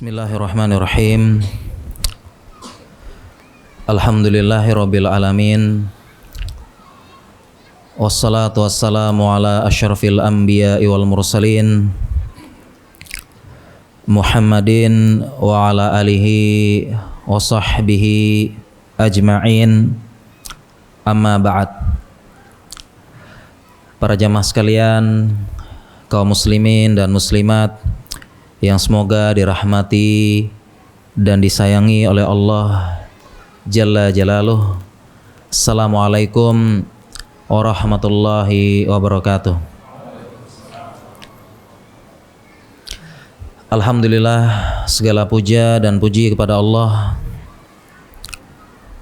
Bismillahirrahmanirrahim. Alhamdulillahirabbil alamin. Wassalatu wassalamu ala asyrafil anbiya'i wal mursalin Muhammadin wa ala alihi wa sahbihi ajma'in. Amma ba'd. Para jamaah sekalian, kaum muslimin dan muslimat yang semoga dirahmati dan disayangi oleh Allah Jalla Jalaluh. Assalamualaikum warahmatullahi wabarakatuh. Alhamdulillah, segala puja dan puji kepada Allah.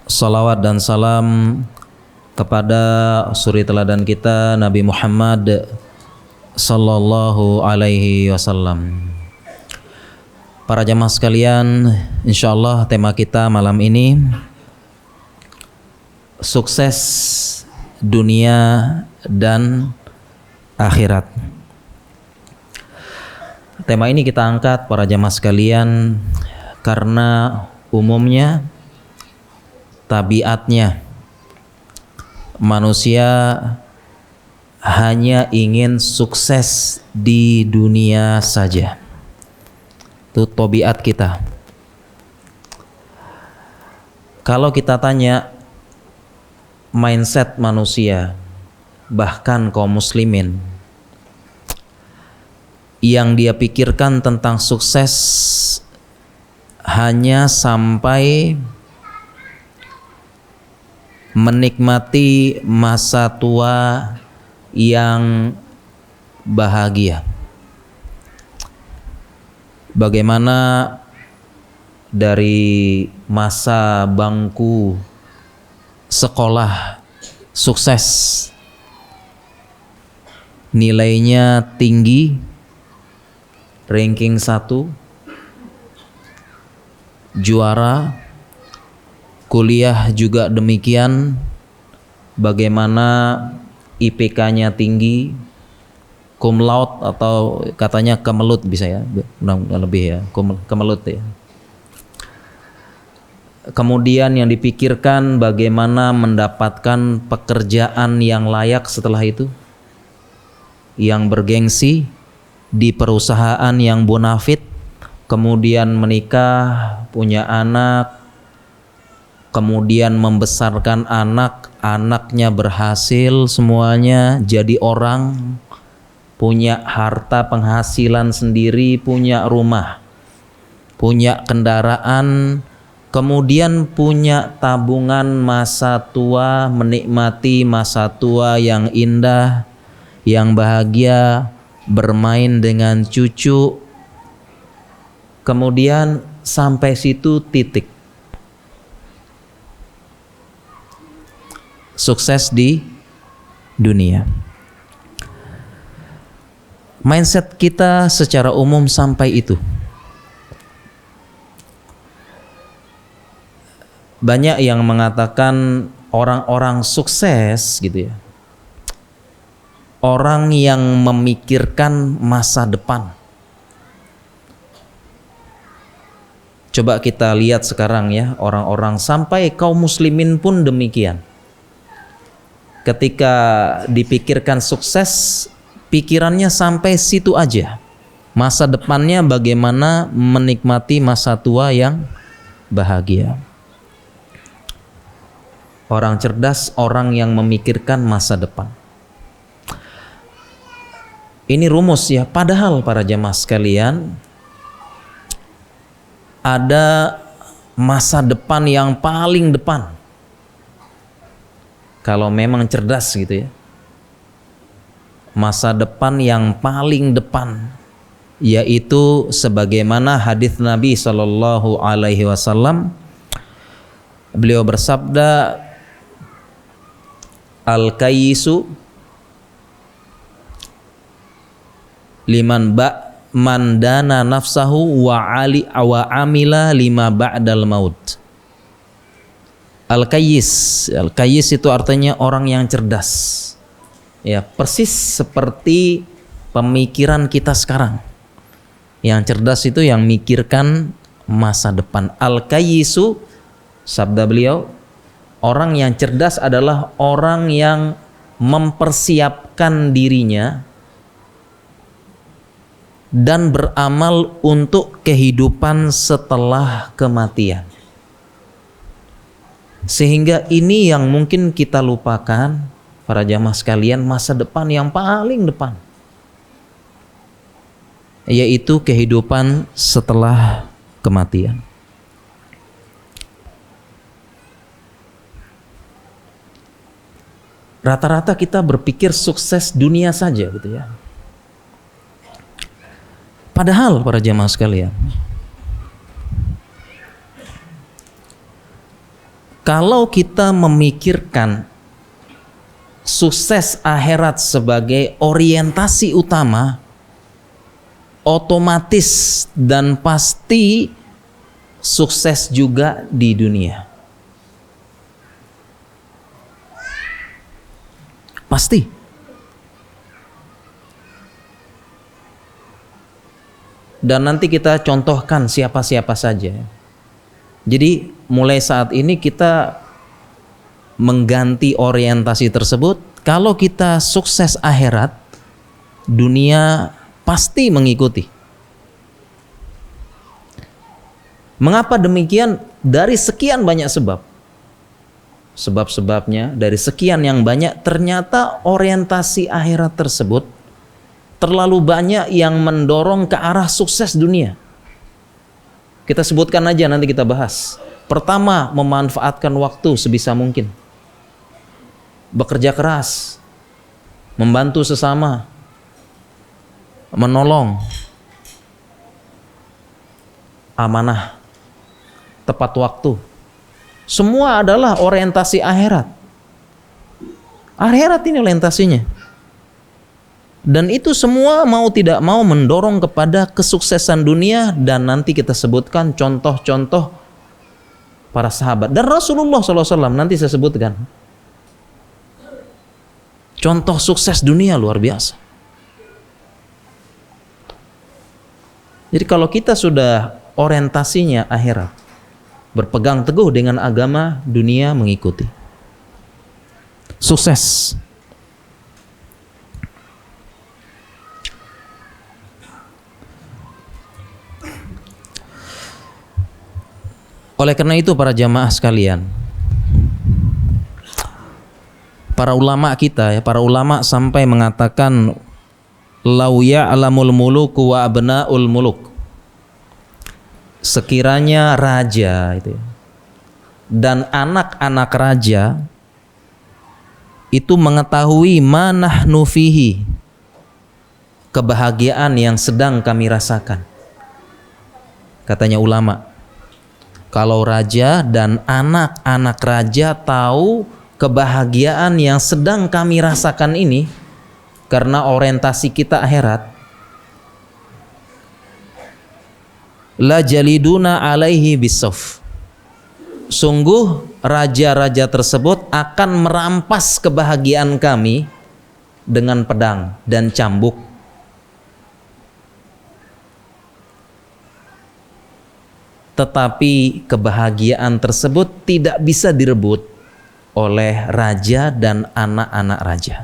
Salawat dan salam kepada suri teladan kita Nabi Muhammad sallallahu alaihi wasallam. Para jamaah sekalian, insyaallah tema kita malam ini sukses dunia dan akhirat. Tema ini kita angkat para jamaah sekalian karena umumnya tabiatnya manusia hanya ingin sukses di dunia saja. Itu tabiat kita. Kalau kita tanya mindset manusia, bahkan kaum muslimin, yang dia pikirkan tentang sukses hanya sampai menikmati masa tua yang bahagia. Bagaimana dari masa bangku sekolah sukses, nilainya tinggi, ranking 1, juara, kuliah juga demikian, bagaimana IPK-nya tinggi, cum laude atau katanya kemelut bisa ya, lebih ya, kemelut ya. Kemudian yang dipikirkan bagaimana mendapatkan pekerjaan yang layak setelah itu, yang bergengsi di perusahaan yang bonafit, kemudian menikah, punya anak, kemudian membesarkan anak, anaknya berhasil semuanya jadi orang, punya harta penghasilan sendiri, punya rumah, punya kendaraan, kemudian punya tabungan masa tua, menikmati masa tua yang indah, yang bahagia, bermain dengan cucu. Kemudian sampai situ titik. Sukses di dunia. Mindset kita secara umum sampai itu. Banyak yang mengatakan orang-orang sukses gitu ya, orang yang memikirkan masa depan. Coba kita lihat sekarang ya, orang-orang sampai kaum muslimin pun demikian. Ketika dipikirkan sukses, pikirannya sampai situ aja. Masa depannya bagaimana menikmati masa tua yang bahagia. Orang cerdas, orang yang memikirkan masa depan. Ini rumus ya, padahal para jamaah sekalian, ada masa depan yang paling depan. Kalau memang cerdas gitu ya, masa depan yang paling depan, yaitu sebagaimana hadis Nabi Shallallahu Alaihi Wasallam, beliau bersabda, al-kayyisu liman mandana nafsahu wa amila lima ba'dal maut. Al-kayyis itu artinya orang yang cerdas. Ya, persis seperti pemikiran kita sekarang. Yang cerdas itu yang mikirkan masa depan. Al-kayyisu, sabda beliau, orang yang cerdas adalah orang yang mempersiapkan dirinya dan beramal untuk kehidupan setelah kematian. Sehingga ini yang mungkin kita lupakan, para jamaah sekalian, masa depan yang paling depan, yaitu kehidupan setelah kematian. Rata-rata kita berpikir sukses dunia saja gitu ya. Padahal para jamaah sekalian, kalau kita memikirkan sukses akhirat sebagai orientasi utama, otomatis dan pasti sukses juga di dunia. Pasti. Dan nanti kita contohkan siapa-siapa saja. Jadi mulai saat ini kita mengganti orientasi tersebut. Kalau kita sukses akhirat, dunia pasti mengikuti. Mengapa demikian? Dari sekian banyak sebab. Sebab-sebabnya dari sekian yang banyak, ternyata orientasi akhirat tersebut terlalu banyak yang mendorong ke arah sukses dunia. Kita sebutkan aja, nanti kita bahas. Pertama, memanfaatkan waktu sebisa mungkin. Bekerja keras, membantu sesama, menolong, amanah, tepat waktu. Semua adalah orientasi akhirat. Akhirat ini orientasinya. Dan itu semua mau tidak mau mendorong kepada kesuksesan dunia. Dan nanti kita sebutkan contoh-contoh para sahabat. Dan Rasulullah SAW nanti saya sebutkan. Contoh sukses dunia luar biasa. Jadi kalau kita sudah orientasinya akhirat, berpegang teguh dengan agama, dunia mengikuti. Sukses. Oleh karena itu para jamaah sekalian, para ulama kita ya, para ulama sampai mengatakan lau ya'lamul muluku wa abna'ul muluk. Sekiranya raja itu dan anak-anak raja itu mengetahui manahnu fihi, kebahagiaan yang sedang kami rasakan. Katanya ulama, kalau raja dan anak-anak raja tahu kebahagiaan yang sedang kami rasakan ini karena orientasi kita akhirat, la jaliduna alaihi bisaf. Sungguh raja-raja tersebut akan merampas kebahagiaan kami dengan pedang dan cambuk. Tetapi kebahagiaan tersebut tidak bisa direbut oleh raja dan anak-anak raja.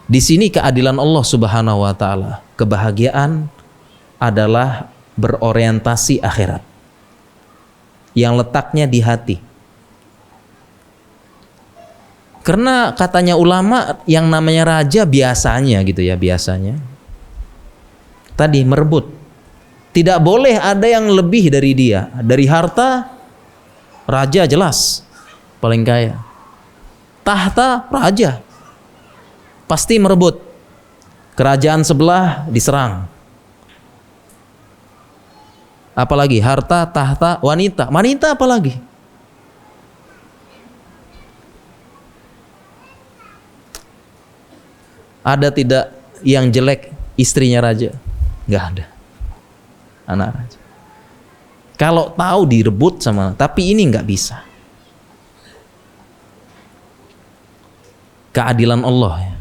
Di sini keadilan Allah Subhanahu wa taala. Kebahagiaan adalah berorientasi akhirat, yang letaknya di hati. Karena katanya ulama, yang namanya raja biasanya gitu ya, biasanya tadi merebut. Tidak boleh ada yang lebih dari dia. Dari harta, raja jelas paling kaya. Tahta, raja pasti merebut. Kerajaan sebelah diserang. Apalagi harta, tahta, wanita. Wanita apalagi? Ada tidak yang jelek istrinya raja? Nggak ada. Anak raja. Kalau tahu direbut sama, tapi ini nggak bisa. Keadilan Allah ya.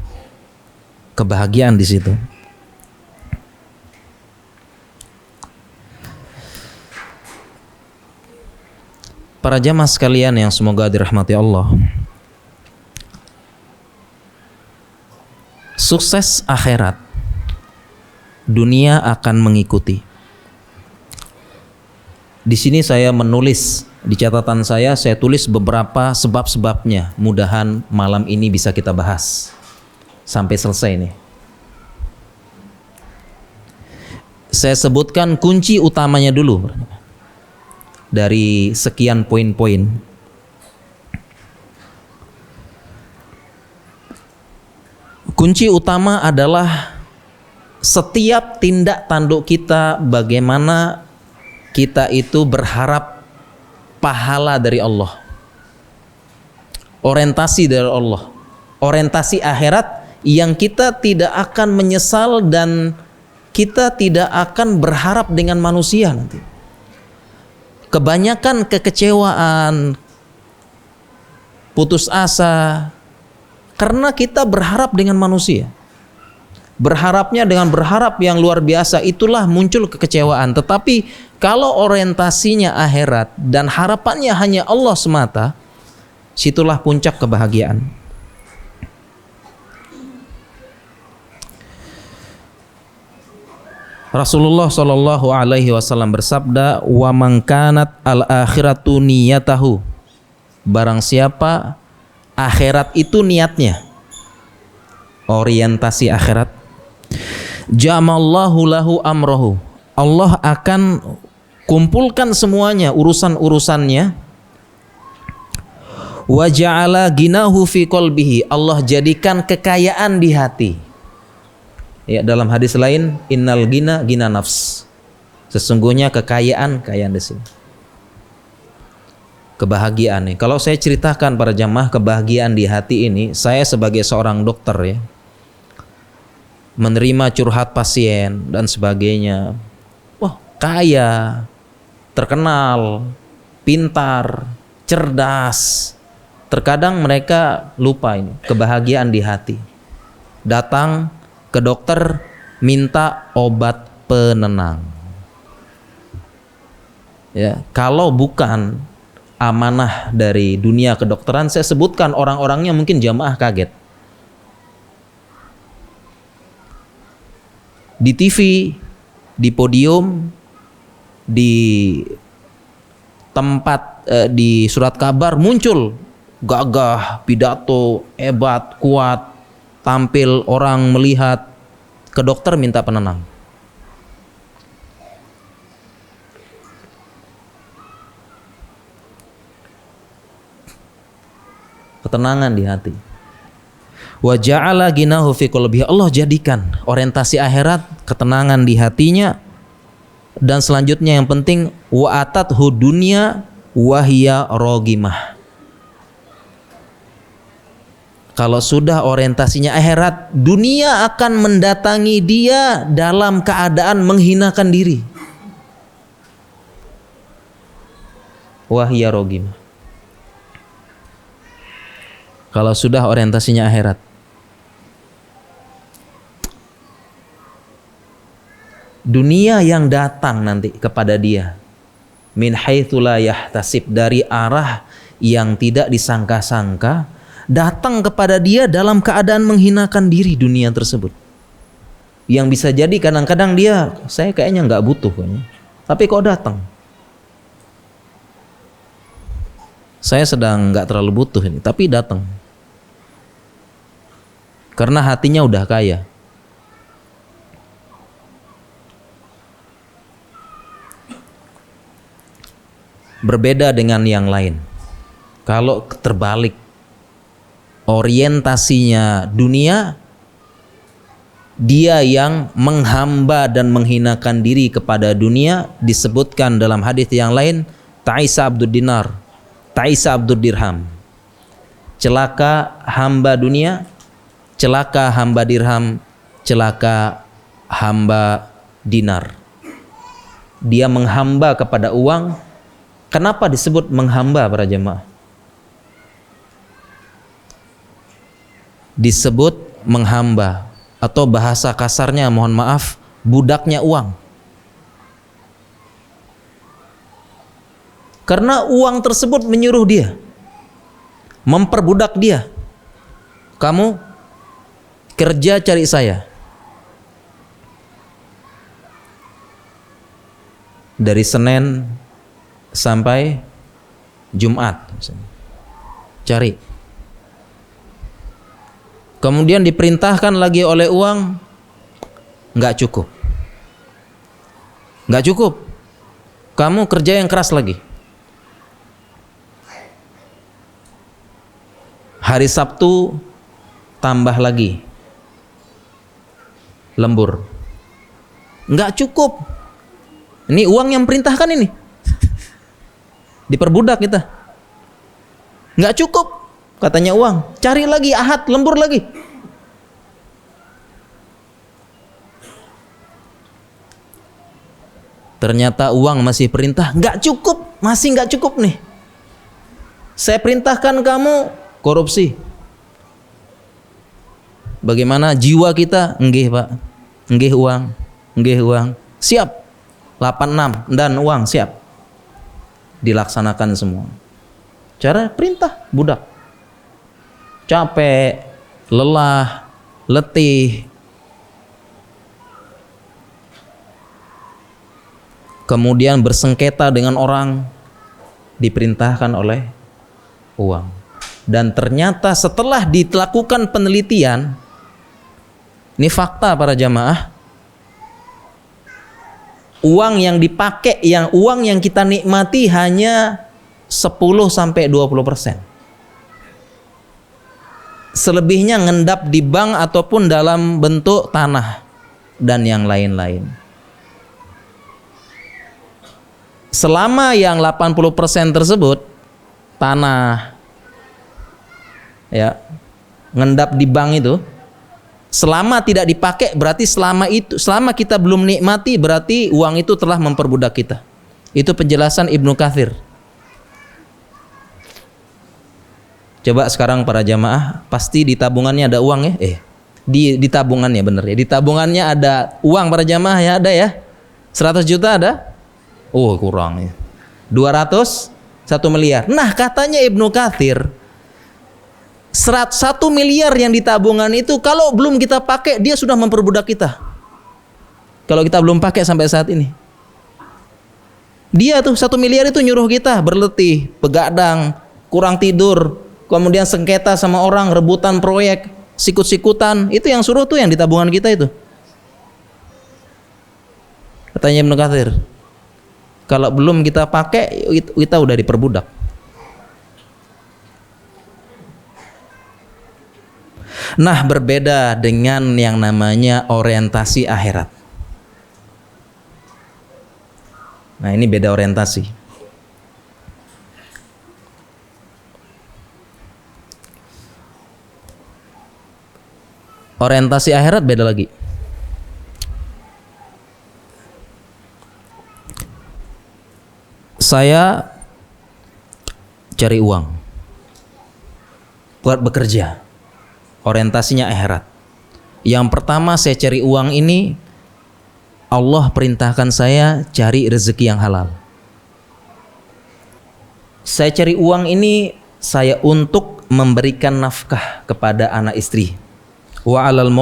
kebahagiaan di situ. Para jamaah sekalian yang semoga dirahmati Allah, sukses akhirat, dunia akan mengikuti. Di sini saya menulis, di catatan saya tulis beberapa sebab-sebabnya. Mudahan malam ini bisa kita bahas sampai selesai nih. Saya sebutkan kunci utamanya dulu dari sekian poin-poin. Kunci utama adalah setiap tindak tanduk kita, bagaimana kita itu berharap pahala dari Allah, orientasi dari Allah, orientasi akhirat yang kita tidak akan menyesal dan kita tidak akan berharap dengan manusia nanti. Kebanyakan kekecewaan, putus asa, karena kita berharap dengan manusia. Berharapnya dengan berharap yang luar biasa, itulah muncul kekecewaan. Tetapi kalau orientasinya akhirat dan harapannya hanya Allah semata, situlah puncak kebahagiaan. Rasulullah Shallallahu Alaihi Wasallam bersabda, wa man kanat al akhiratu niyatahu, barang siapa akhirat itu niatnya, orientasi akhirat, jamallahu lahu amrohu, Allah akan kumpulkan semuanya urusan-urusannya, wa ja'ala ginahu fi qalbihi, Allah jadikan kekayaan di hati. Ya, dalam hadis lain, innal gina gina nafs, sesungguhnya kekayaan di sini. Kebahagiaan nih. Kalau saya ceritakan para jamaah kebahagiaan di hati ini, saya sebagai seorang dokter ya, menerima curhat pasien dan sebagainya. Wah, kaya, terkenal, pintar, cerdas. Terkadang mereka lupa ini kebahagiaan di hati. Datang ke dokter minta obat penenang. Ya, kalau bukan amanah dari dunia kedokteran, saya sebutkan orang-orangnya mungkin jamaah kaget. Di TV, di podium, di tempat, di surat kabar muncul gagah, pidato, hebat, kuat, tampil, orang melihat, ke dokter minta penenang. Ketenangan di hati. Wa ja'ala ginahu fi qalbihi, Allah jadikan orientasi akhirat, ketenangan di hatinya. Dan selanjutnya yang penting, wa atathu dunya wa hiya ragimah. Kalau sudah orientasinya akhirat, dunia akan mendatangi dia dalam keadaan menghinakan diri. Wa hiya ragimah. Kalau sudah orientasinya akhirat. Dunia yang datang nanti kepada dia min haitsu la yahtasib, dari arah yang tidak disangka-sangka, datang kepada dia dalam keadaan menghinakan diri dunia tersebut. Yang bisa jadi kadang-kadang dia, saya kayaknya nggak butuh kayaknya, tapi kok datang. Saya sedang nggak terlalu butuh ini, tapi datang. Karena hatinya udah kaya. Berbeda dengan yang lain. Kalau terbalik, orientasinya dunia, dia yang menghamba dan menghinakan diri kepada dunia, disebutkan dalam hadis yang lain, ta'isa abdud dinar, ta'isa abdud dirham. Celaka hamba dunia, celaka hamba dirham, celaka hamba dinar. Dia menghamba kepada uang. Kenapa disebut menghamba para jemaah? Disebut menghamba atau bahasa kasarnya mohon maaf, budaknya uang. Karena uang tersebut menyuruh dia, memperbudak dia. Kamu kerja cari saya. Dari Senin sampai Jumat cari. Kemudian diperintahkan lagi oleh uang, nggak cukup. Nggak cukup. Kamu kerja yang keras lagi. Hari Sabtu tambah lagi lembur. Nggak cukup. Ini uang yang perintahkan ini. Diperbudak kita. Nggak cukup. Katanya uang. Cari lagi Ahad, lembur lagi. Ternyata uang masih perintah. Nggak cukup. Masih nggak cukup nih. Saya perintahkan kamu korupsi. Bagaimana jiwa kita? Nggih Pak. Nggih uang. Nggih uang. Siap. 86 dan uang siap. Dilaksanakan semua. Cara perintah budak. Capek, lelah, letih. Kemudian bersengketa dengan orang, diperintahkan oleh uang. Dan ternyata setelah dilakukan penelitian, ini fakta para jamaah, uang yang dipakai, uang yang kita nikmati hanya 10-20%. Selebihnya ngendap di bank ataupun dalam bentuk tanah dan yang lain-lain. Selama yang 80% tersebut tanah, ya, ngendap di bank itu, selama tidak dipakai berarti selama kita belum nikmati berarti uang itu telah memperbudak kita. Itu penjelasan Ibnu Katsir. Coba sekarang para jamaah, pasti di tabungannya ada uang ya? Di tabungannya bener ya. Di tabungannya ada uang para jamaah ya, ada ya? 100 juta ada? Oh, kurang ya. 200, 1 miliar. Nah, katanya Ibnu Katsir, 1 miliar yang di tabungan itu kalau belum kita pakai dia sudah memperbudak kita. Kalau kita belum pakai sampai saat ini. Dia tuh 1 miliar itu nyuruh kita berletih, begadang, kurang tidur, kemudian sengketa sama orang, rebutan proyek, sikut-sikutan. Itu yang suruh tuh yang di tabungan kita itu. Katanya Ibnu Katsir, kalau belum kita pakai kita udah diperbudak. Nah, berbeda dengan yang namanya orientasi akhirat. Nah, ini beda orientasi. Orientasi akhirat beda lagi. Saya cari uang buat bekerja. Orientasinya akhirat. Yang pertama saya cari uang ini, Allah perintahkan saya cari rezeki yang halal. Saya cari uang ini saya untuk memberikan nafkah kepada anak istri. Wa 'alal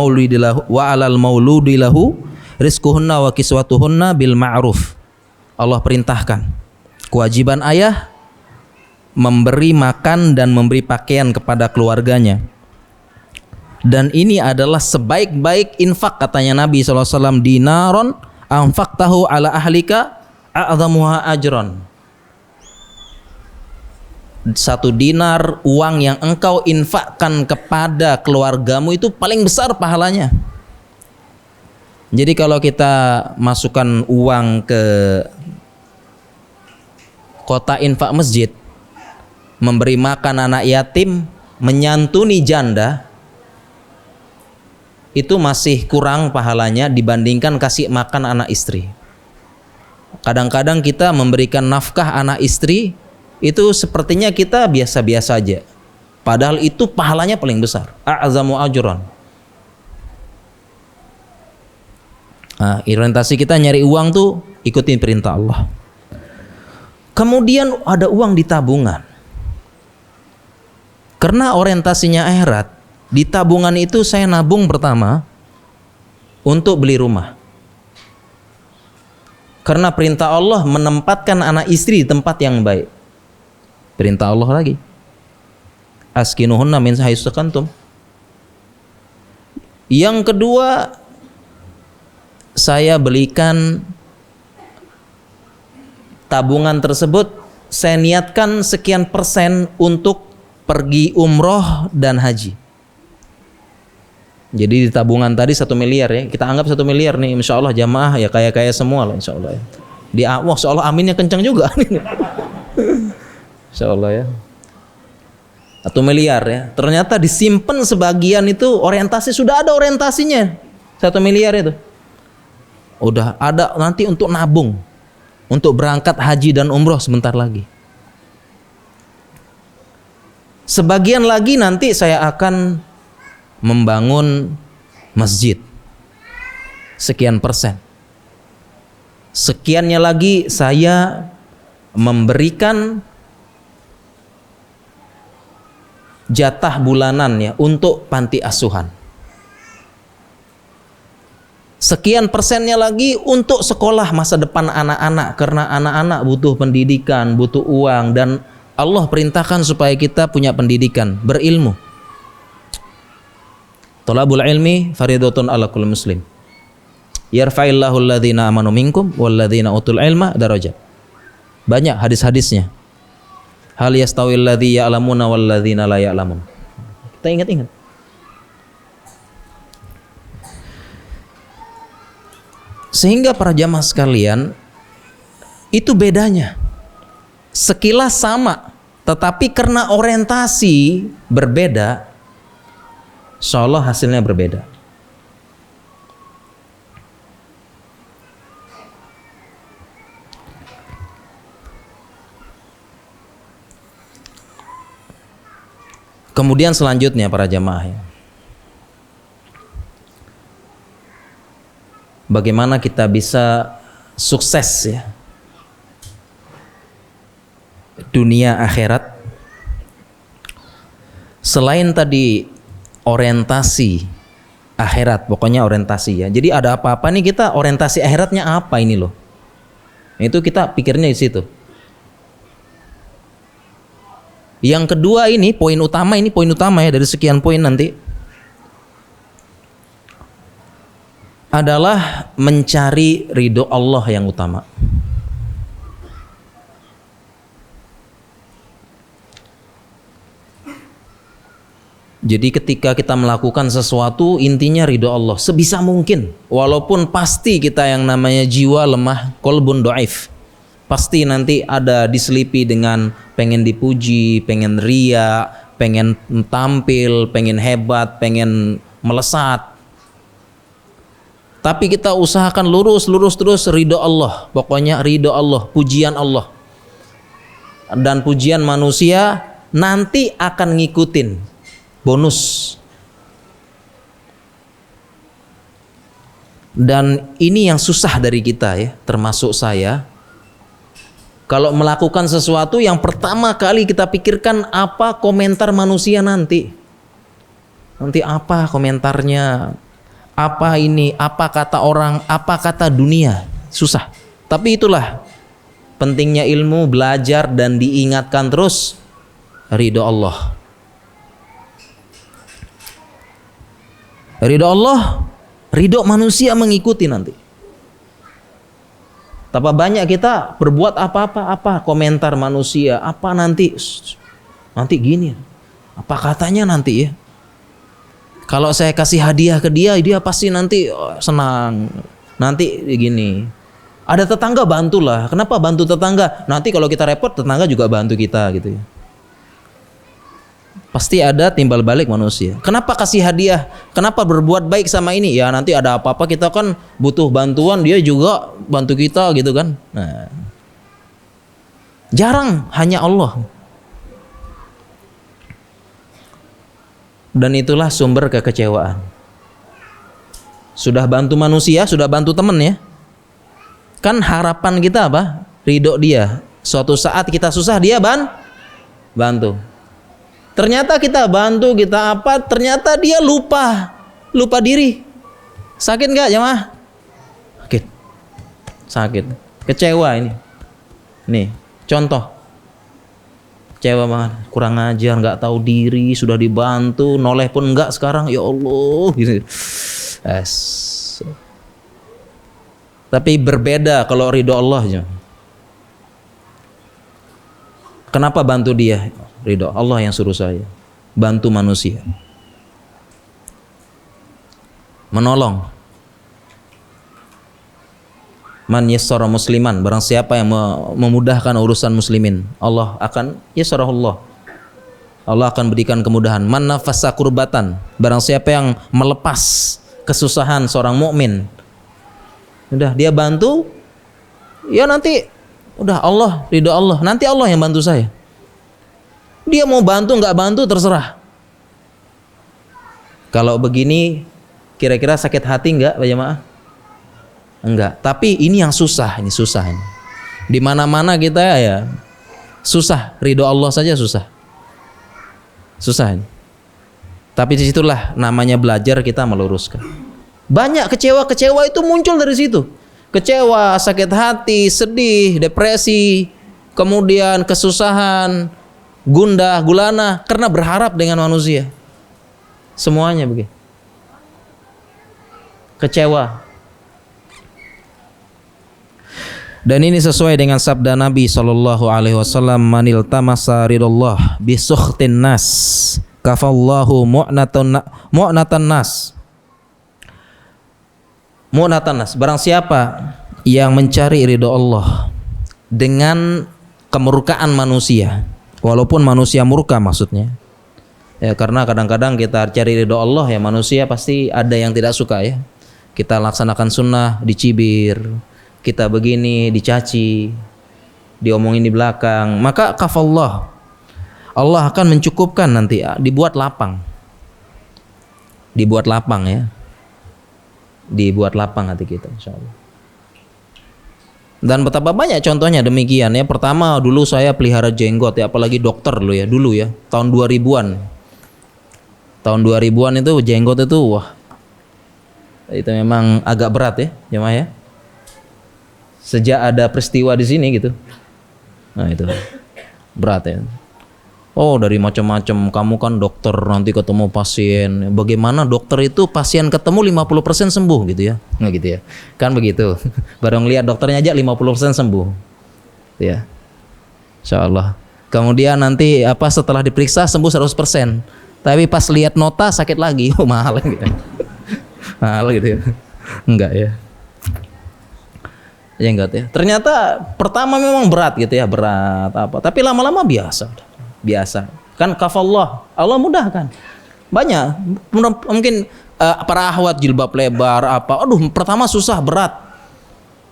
mauludi lahu rizquhunna wa kiswatuhunna bil ma'ruf. Allah perintahkan kewajiban ayah memberi makan dan memberi pakaian kepada keluarganya. Dan ini adalah sebaik-baik infak, katanya Nabi SAW, dinaron anfaqtahu ala ahlika a'zamuha ajron. 1 dinar uang yang engkau infakkan kepada keluargamu itu paling besar pahalanya. Jadi kalau kita masukkan uang ke kota infak masjid, memberi makan anak yatim, menyantuni janda, itu masih kurang pahalanya dibandingkan kasih makan anak istri. Kadang-kadang kita memberikan nafkah anak istri itu sepertinya kita biasa-biasa aja, padahal itu pahalanya paling besar, a'zamu ajron. Nah, orientasi kita nyari uang tuh ikutin perintah Allah. Kemudian ada uang di tabungan. Karena orientasinya akhirat, di tabungan itu saya nabung pertama untuk beli rumah. Karena perintah Allah menempatkan anak istri di tempat yang baik. Perintah Allah lagi. Askinuhunna min haitsu sakantum. Yang kedua, saya belikan tabungan tersebut, saya niatkan sekian persen untuk pergi umroh dan haji. Jadi di tabungan tadi 1 miliar ya, kita anggap 1 miliar nih, insya Allah jamaah ya kaya-kaya semua lah insya Allah ya. Wah insya Allah aminnya kencang juga. Insya Allah ya. 1 miliar ya, ternyata disimpan sebagian itu orientasi, sudah ada orientasinya 1 miliar itu. Udah ada nanti untuk nabung, untuk berangkat haji dan umroh sebentar lagi. Sebagian lagi nanti saya akan membangun masjid, sekian persen. Sekiannya lagi saya memberikan jatah bulanan ya untuk panti asuhan. Sekian persennya lagi untuk sekolah masa depan anak-anak, karena anak-anak butuh pendidikan, butuh uang, dan Allah perintahkan supaya kita punya pendidikan, berilmu. Thalabul ilmi faridatun ala kulli muslim. Yarfa'illahu alladhina amanu minkum walladhina utul ilma darajat. Banyak hadis-hadisnya. Hal yastawil ladzi ya'lamuna walladzina la ya'lamun. Kita ingat-ingat. Sehingga para jamaah sekalian, itu bedanya. Sekilas sama, tetapi karena orientasi berbeda, insyaallah hasilnya berbeda. Kemudian selanjutnya para jamaah ya, bagaimana kita bisa sukses ya dunia akhirat. Selain tadi orientasi akhirat, pokoknya orientasi ya. Jadi ada apa-apa nih kita orientasi akhiratnya apa ini loh. Itu kita pikirnya di situ. Yang kedua ini poin utama ya dari sekian poin nanti adalah mencari ridho Allah yang utama. Jadi ketika kita melakukan sesuatu, intinya ridho Allah sebisa mungkin. Walaupun pasti kita yang namanya jiwa lemah, qalbun dhaif, pasti nanti ada diselipi dengan pengen dipuji, pengen ria, pengen tampil, pengen hebat, pengen melesat. Tapi kita usahakan lurus terus ridho Allah. Pokoknya ridho Allah, pujian Allah. Dan pujian manusia nanti akan ngikutin. Bonus. Dan ini yang susah dari kita ya, termasuk saya. Kalau melakukan sesuatu yang pertama kali kita pikirkan apa komentar manusia nanti. Nanti apa komentarnya? Apa ini? Apa kata orang? Apa kata dunia? Susah. Tapi itulah pentingnya ilmu, belajar dan diingatkan terus ridho Allah. Ridho Allah, ridho manusia mengikuti nanti. Tapi banyak kita berbuat apa komentar manusia, apa nanti gini, apa katanya nanti ya. Kalau saya kasih hadiah ke dia pasti nanti senang. Nanti gini. Ada tetangga bantulah. Kenapa bantu tetangga? Nanti kalau kita repot tetangga juga bantu kita gitu ya. Pasti ada timbal balik manusia. Kenapa kasih hadiah? Kenapa berbuat baik sama ini? Ya nanti ada apa-apa kita kan butuh bantuan, dia juga bantu kita gitu kan. Nah, jarang, hanya Allah. Dan itulah sumber kekecewaan. Sudah bantu manusia, sudah bantu temen ya. Kan harapan kita apa? Ridho dia. Suatu saat kita susah dia bantu. Ternyata kita bantu, kita apa? Ternyata dia lupa diri. Sakit nggak jemaah? Sakit. Kecewa ini. Nih, contoh. Kecewa banget, kurang ajar, nggak tahu diri, sudah dibantu, noleh pun nggak sekarang, ya Allah. Gitu. Tapi berbeda kalau ridho Allah. Kenapa bantu dia? Ridho Allah yang suruh saya. Bantu manusia. Menolong. Man yassara musliman, barang siapa yang memudahkan urusan muslimin, Allah akan yassarahullah. Allah akan berikan kemudahan. Man nafasa kurbatan, barang siapa yang melepas kesusahan seorang mukmin, udah dia bantu, ya nanti udah Allah, ridho Allah, nanti Allah yang bantu saya. Dia mau bantu nggak bantu terserah. Kalau begini kira-kira sakit hati nggak Pak Jamaah? Enggak, tapi ini yang susah, ini susah ini. Di mana-mana kita ya susah, ridho Allah saja susah. Susah ini. Tapi disitulah namanya belajar kita meluruskan. Banyak kecewa-kecewa itu muncul dari situ. Kecewa, sakit hati, sedih, depresi, kemudian kesusahan, gundah, gulana karena berharap dengan manusia. Semuanya begitu. Kecewa. Dan ini sesuai dengan sabda Nabi SAW, manil tamasa ridallah bisukhtin nas kafallahu mu'natan nas. Mu'natan nas, barang siapa yang mencari ridho Allah dengan kemurkaan manusia, walaupun manusia murka maksudnya ya, karena kadang-kadang kita cari ridho Allah ya, manusia pasti ada yang tidak suka ya. Kita laksanakan sunnah dicibir, kita begini dicaci, diomongin di belakang, maka kafallah, Allah akan mencukupkan nanti, dibuat lapang ya, dibuat lapang hati kita insyaallah. Dan betapa banyak contohnya demikian ya. Pertama dulu saya pelihara jenggot ya, apalagi dokter dulu ya tahun 2000-an itu jenggot itu wah, itu memang agak berat ya jemaah ya. Sejak ada peristiwa di sini gitu. Nah itu berat ya. Oh dari macam-macam, kamu kan dokter nanti ketemu pasien. Bagaimana dokter itu pasien ketemu 50% sembuh gitu ya. Nggak gitu ya. Kan begitu. Baru ngeliat dokternya aja 50% sembuh. Ya. Insyaallah. Kemudian nanti apa setelah diperiksa sembuh 100%. Tapi pas lihat nota sakit lagi. Oh mahal gitu. Mahal gitu ya. Enggak ya. Ya enggak ya. Ternyata pertama memang berat gitu ya, berat apa. Tapi lama-lama biasa. Kan kafallah, Allah mudahkan. Banyak mungkin para ahwat jilbab lebar apa. Aduh, pertama susah, berat.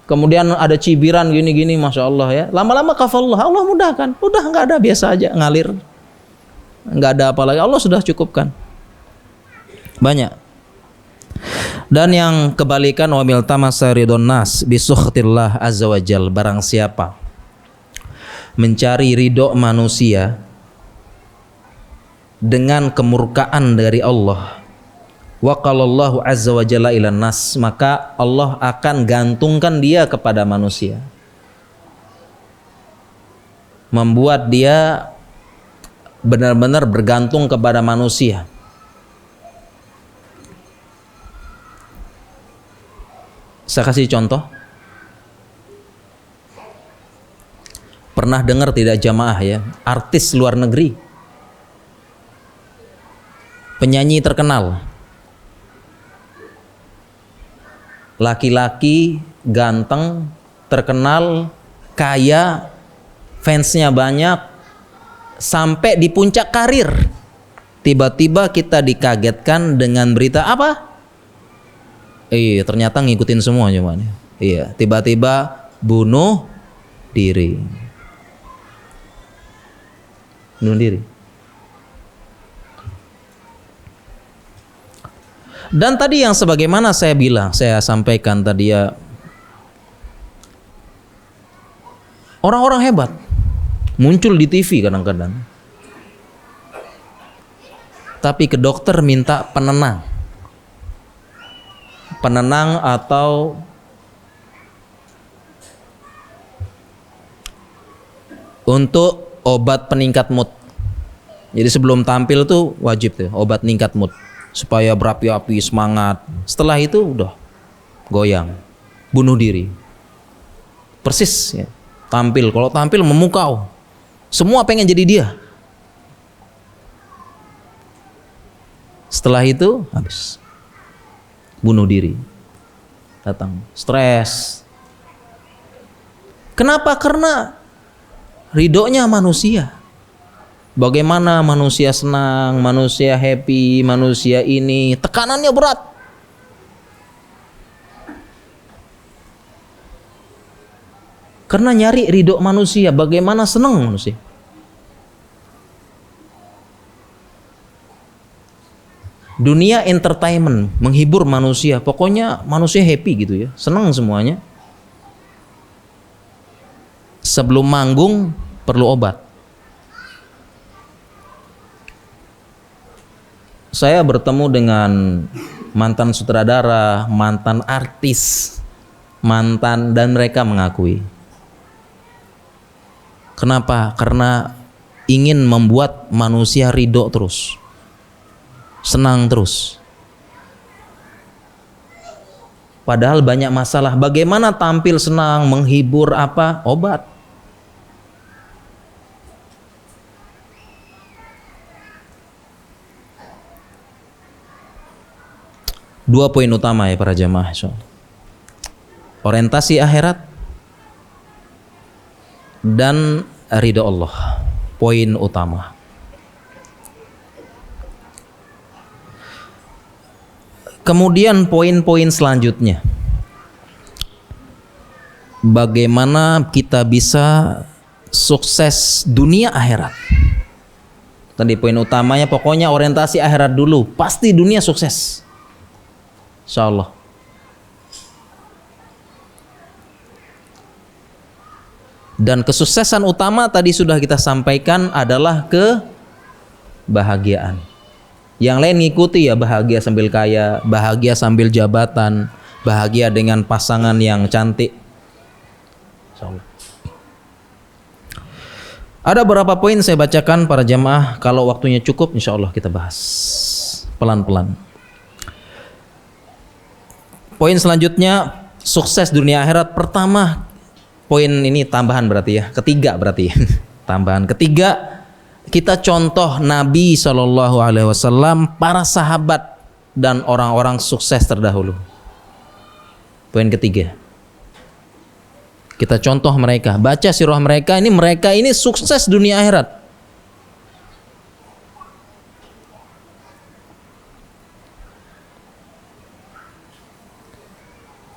Kemudian ada cibiran gini-gini, masya Allah ya. Lama-lama kafallah, Allah mudahkan. Udah enggak ada, biasa aja ngalir. Enggak ada apa lagi, Allah sudah cukupkan. Banyak. Dan yang kebalikan, wa mil tamasa ridon nas bisukhtillah azza wajal, barang siapa mencari ridho manusia dengan kemurkaan dari Allah, wa qalallahu azza wajalla ilan nas, maka Allah akan gantungkan dia kepada manusia, membuat dia benar-benar bergantung kepada manusia. Saya kasih contoh. Pernah dengar tidak jamaah ya, artis luar negeri, penyanyi terkenal, laki-laki ganteng, terkenal, kaya, fansnya banyak, sampai di puncak karir, tiba-tiba kita dikagetkan dengan berita apa? Ternyata ngikutin semua cuman. Iya, tiba-tiba bunuh diri. Dan tadi yang sebagaimana saya sampaikan tadi ya, orang-orang hebat muncul di TV kadang-kadang, tapi ke dokter minta penenang atau untuk obat peningkat mood. Jadi sebelum tampil tuh wajib tuh obat peningkat mood supaya berapi-api, semangat. Setelah itu udah goyang, bunuh diri. Persis ya. Kalau tampil memukau, semua pengen jadi dia. Setelah itu habis, bunuh diri. Datang stres. Kenapa? Karena ridhonya manusia. Bagaimana manusia senang, manusia happy, manusia ini tekanannya berat. Karena nyari ridho manusia, bagaimana senang manusia. Dunia entertainment, menghibur manusia, pokoknya manusia happy gitu ya, senang semuanya. Sebelum manggung perlu obat. Saya bertemu dengan mantan sutradara, mantan artis, dan mereka mengakui. Kenapa? Karena ingin membuat manusia ridho terus, senang terus. Padahal banyak masalah. Bagaimana tampil senang, menghibur apa? Obat. Dua poin utama ya para jamaah. Orientasi akhirat dan ridha Allah. Poin utama. Kemudian poin-poin selanjutnya. Bagaimana kita bisa sukses dunia akhirat. Tadi poin utamanya pokoknya orientasi akhirat dulu. Pasti dunia sukses. Insyaallah. Dan kesuksesan utama tadi sudah kita sampaikan adalah kebahagiaan. Yang lain ngikuti ya, bahagia sambil kaya, bahagia sambil jabatan, bahagia dengan pasangan yang cantik. Insyaallah. Ada beberapa poin saya bacakan para jamaah, kalau waktunya cukup insyaallah kita bahas pelan-pelan. Poin selanjutnya, sukses dunia akhirat. Pertama, poin ini tambahan berarti ya. Ketiga berarti. Tambahan ketiga, kita contoh Nabi SAW, para sahabat dan orang-orang sukses terdahulu. Poin ketiga, kita contoh mereka, baca sirah mereka ini sukses dunia akhirat.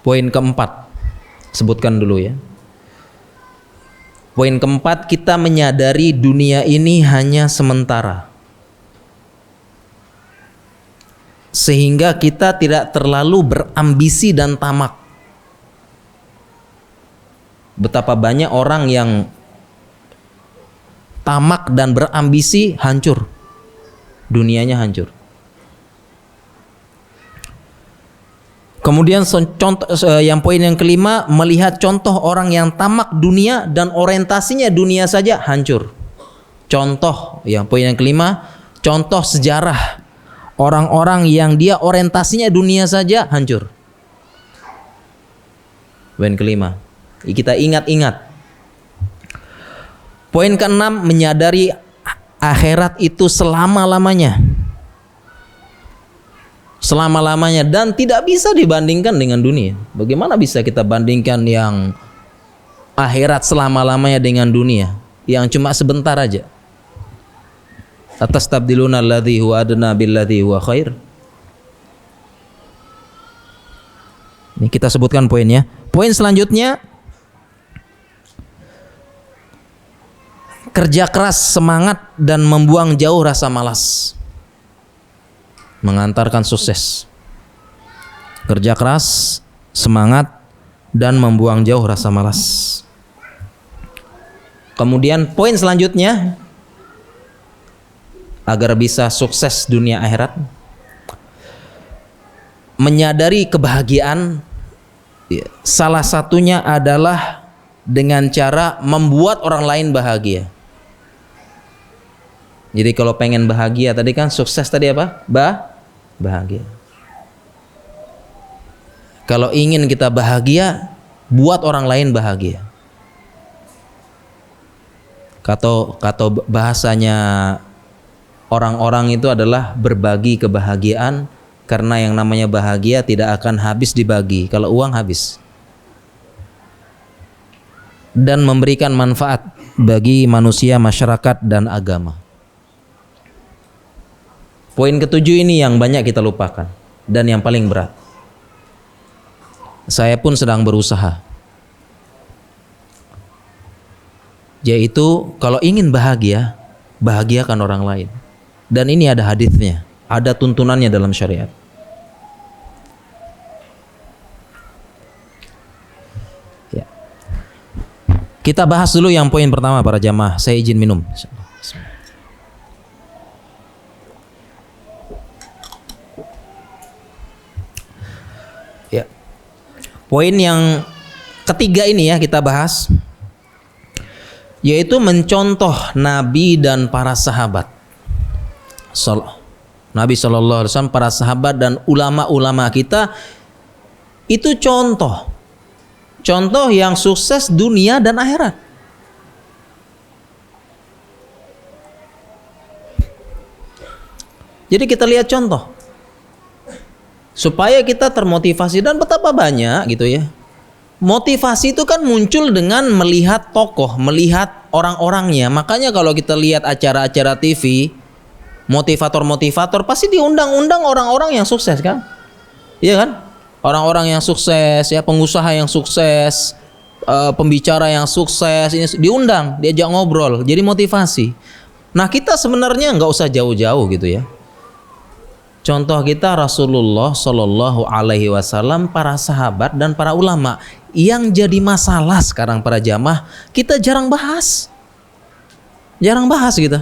Poin keempat, sebutkan dulu ya. Poin keempat, kita menyadari dunia ini hanya sementara. Sehingga kita tidak terlalu berambisi dan tamak. Betapa banyak orang yang tamak dan berambisi, hancur. Dunianya hancur. Kemudian yang poin yang kelima, melihat contoh orang yang tamak dunia dan orientasinya dunia saja, hancur. Contoh, yang poin yang kelima, contoh sejarah orang-orang yang dia orientasinya dunia saja, hancur. Poin kelima, kita ingat-ingat. Poin keenam, menyadari akhirat itu selama-lamanya. Selama-lamanya dan tidak bisa dibandingkan dengan dunia. Bagaimana bisa kita bandingkan yang akhirat selama-lamanya dengan dunia yang cuma sebentar aja? Atastabdiluna alladzi huwa adna billadzi huwa khair. Ini kita sebutkan poinnya. Poin selanjutnya, kerja keras, semangat dan membuang jauh rasa malas mengantarkan sukses. Kerja keras, semangat, dan membuang jauh rasa malas. Kemudian poin selanjutnya, agar bisa sukses dunia akhirat, menyadari kebahagiaan salah satunya adalah dengan cara membuat orang lain bahagia. Jadi kalau pengen bahagia tadi kan sukses tadi apa? Bahagia. Kalau ingin kita bahagia, buat orang lain bahagia. Kata bahasanya orang-orang itu adalah berbagi kebahagiaan, karena yang namanya bahagia tidak akan habis dibagi kalau uang habis. Dan memberikan manfaat bagi manusia, masyarakat, dan agama. Poin ketujuh ini yang banyak kita lupakan dan yang paling berat. Saya pun sedang berusaha, yaitu kalau ingin bahagia, bahagiakan orang lain. Dan ini ada hadisnya, ada tuntunannya dalam syariat. Ya. Kita bahas dulu yang poin pertama para jamaah. Saya izin minum. Ya. Poin yang ketiga ini ya kita bahas, yaitu mencontoh Nabi dan para sahabat. Nabi SAW, para sahabat dan ulama-ulama kita itu contoh yang sukses dunia dan akhirat. Jadi kita lihat contoh supaya kita termotivasi, dan betapa banyak gitu ya. Motivasi itu kan muncul dengan melihat tokoh, melihat orang-orangnya. Makanya kalau kita lihat acara-acara TV, motivator-motivator pasti diundang-undang orang-orang yang sukses kan? Iya kan? Orang-orang yang sukses, ya, pengusaha yang sukses, pembicara yang sukses, ini diundang, diajak ngobrol, jadi motivasi. Nah, kita sebenarnya nggak usah jauh-jauh gitu ya. Contoh kita Rasulullah Shallallahu Alaihi Wasallam, para sahabat dan para ulama. Yang jadi masalah sekarang para jamaah, kita jarang bahas gitu.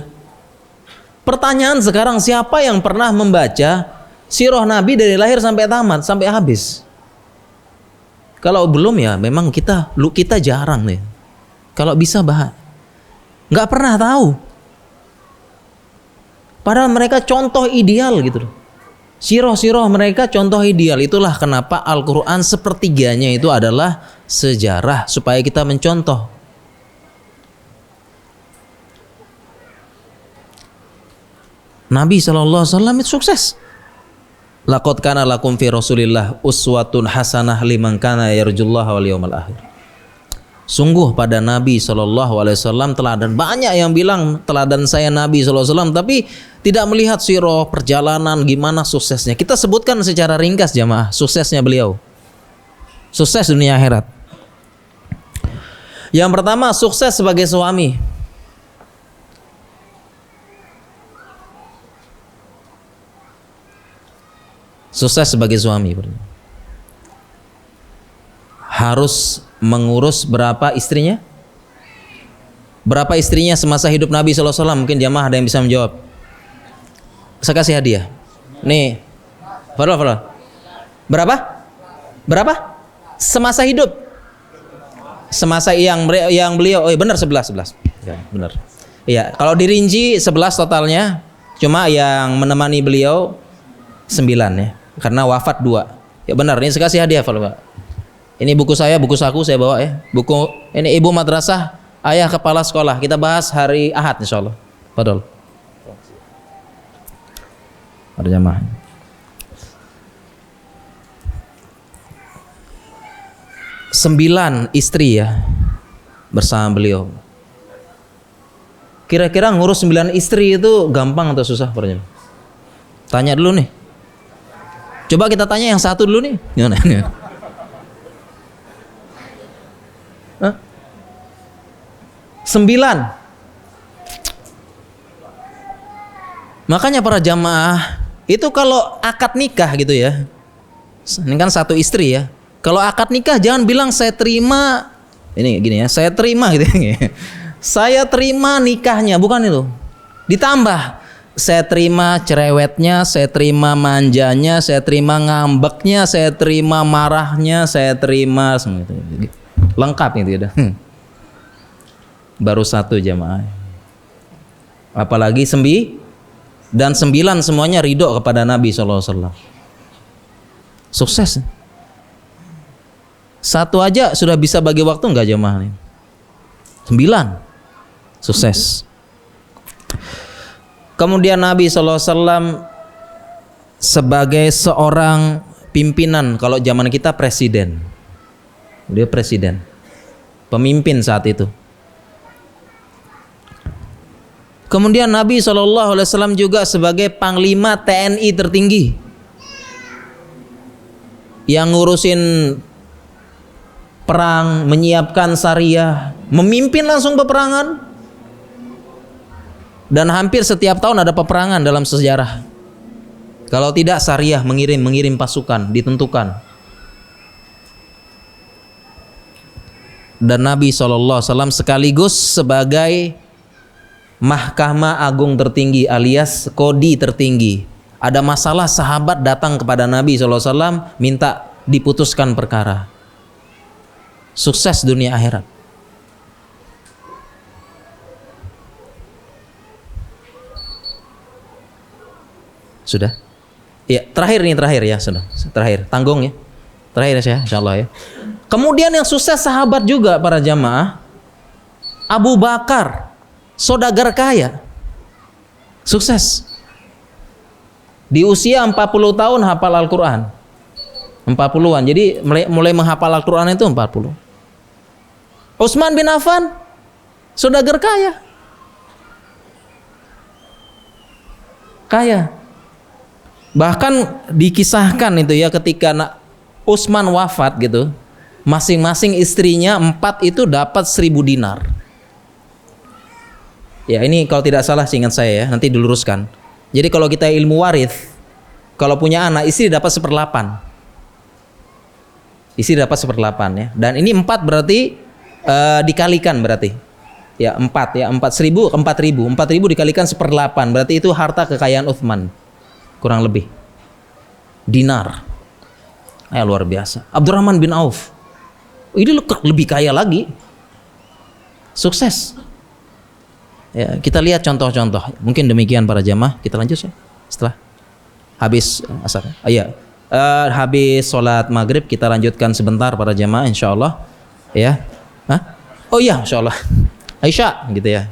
Pertanyaan sekarang, siapa yang pernah membaca sirah Nabi dari lahir sampai tamat, sampai habis? Kalau belum ya memang kita jarang nih. Kalau bisa bahas, nggak pernah tahu. Padahal mereka contoh ideal gitu loh. Sirah mereka contoh ideal. Itulah kenapa Al-Quran sepertiganya itu adalah sejarah, supaya kita mencontoh. Nabi SAW itu sukses. Laqad kana lakum fi Rasulillah uswatun hasanah liman kana yarjullaha wal yawmal akhir. Sungguh pada Nabi SAW teladan. Banyak yang bilang teladan saya Nabi SAW, tapi tidak melihat sirah perjalanan gimana suksesnya. Kita sebutkan secara ringkas jamaah suksesnya beliau. Sukses dunia akhirat. Yang pertama, sukses sebagai suami. Sukses sebagai suami. Harus mengurus berapa istrinya? Berapa istrinya semasa hidup Nabi SAW? Mungkin jamaah ada yang bisa menjawab. Saya kasih hadiah. Nih, Fadol. Berapa? Semasa hidup? Semasa yang beliau, benar 11. Ya, benar. Iya, kalau dirinci 11 totalnya. Cuma yang menemani beliau 9 ya. Karena wafat 2. Ya benar, ini saya kasih hadiah Fadol, Pak. Ini buku saya, buku saku saya bawa ya. Buku ini ibu madrasah, ayah kepala sekolah. Kita bahas hari Ahad insyaallah. Fadol. Ada jamaah. Sembilan istri ya bersama beliau. Kira-kira ngurus 9 istri itu gampang atau susah pertanyaan? Tanya dulu nih. Coba kita tanya yang satu dulu nih. Gimana? 9. Makanya para jamaah itu kalau akad nikah gitu ya, Ini kan satu istri ya. Kalau akad nikah jangan bilang saya terima ini gini ya, saya terima gitu. Saya terima nikahnya, bukan itu. Ditambah saya terima cerewetnya, saya terima manjanya, saya terima ngambeknya, saya terima marahnya, saya terima semua itu. Lengkap itu ya. Baru satu jamaah. Apalagi 9 semuanya ridho kepada Nabi SAW. Sukses. Satu aja sudah bisa bagi waktu enggak jamaah ini? 9 sukses. Kemudian Nabi SAW sebagai seorang pimpinan, kalau zaman kita presiden, dia presiden, pemimpin saat itu. Kemudian Nabi SAW juga sebagai panglima TNI tertinggi, yang ngurusin perang, menyiapkan syariah, memimpin langsung peperangan. Dan hampir setiap tahun ada peperangan dalam sejarah. Kalau tidak syariah mengirim pasukan ditentukan. Dan Nabi SAW sekaligus sebagai mahkamah agung tertinggi alias kodi tertinggi. Ada masalah, sahabat datang kepada Nabi SAW minta diputuskan perkara. Sukses dunia akhirat. Sudah? Ya, terakhir ya, sudah. Terakhir, tanggung ya. Terakhir ya, insyaallah ya. Kemudian yang sukses sahabat juga para jamaah. Abu Bakar, saudagar kaya. Sukses. Di usia 40 tahun hafal Al-Qur'an. 40-an. Jadi mulai menghafal Al-Qur'an itu 40. Utsman bin Affan, saudagar kaya. Kaya. Bahkan dikisahkan itu ya, ketika Utsman wafat gitu, masing-masing istrinya 4 itu dapat 1.000 dinar. Ya ini kalau tidak salah seingat saya ya, nanti diluruskan. Jadi kalau kita ilmu waris, kalau punya anak, istri dapat 1/8. Istri dapat 1/8 ya. Dan ini 4 berarti dikalikan berarti. Ya 4 ya, 4.000 dikalikan 1/8, berarti itu harta kekayaan Utsman. Kurang lebih dinar. Luar biasa. Abdurrahman bin Auf, ini lebih kaya lagi. Sukses. Ya, kita lihat contoh-contoh. Mungkin demikian para jamaah. Kita lanjut ya setelah habis asar. Habis sholat maghrib kita lanjutkan sebentar para jamaah insyaallah. Ya. Oh iya insyaallah. Aisyah gitu ya.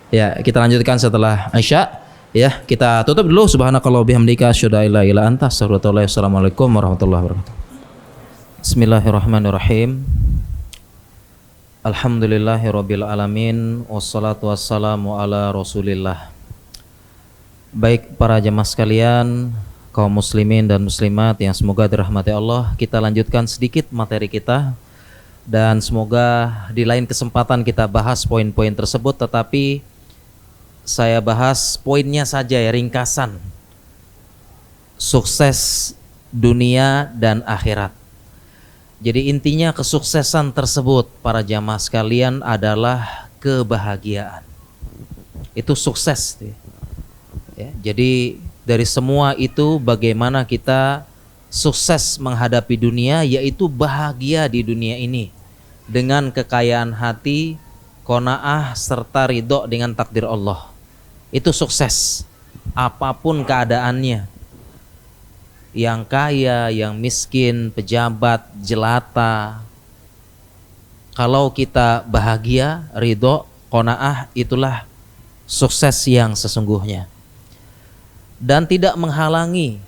Ya, kita lanjutkan setelah Aisyah. Ya, kita tutup dulu. Subhanakallah bihamdika asyhadu an la ilaha illa anta astaghfiruka wa atubu ilaik. Assalamualaikum warahmatullahi wabarakatuh. Bismillahirrahmanirrahim. Alhamdulillahirabbil alamin wassalatu wassalamu ala Rasulillah. Baik para jemaah sekalian, kaum muslimin dan muslimat yang semoga dirahmati Allah, kita lanjutkan sedikit materi kita dan semoga di lain kesempatan kita bahas poin-poin tersebut, tetapi saya bahas poinnya saja ya, ringkasan. Sukses dunia dan akhirat. Jadi intinya kesuksesan tersebut para jamaah sekalian adalah kebahagiaan. Itu sukses ya. Jadi dari semua itu bagaimana kita sukses menghadapi dunia, yaitu bahagia di dunia ini dengan kekayaan hati, qanaah serta ridho dengan takdir Allah. Itu sukses apapun keadaannya, yang kaya, yang miskin, pejabat, jelata. Kalau kita bahagia, ridho, qanaah, itulah sukses yang sesungguhnya. Dan tidak menghalangi,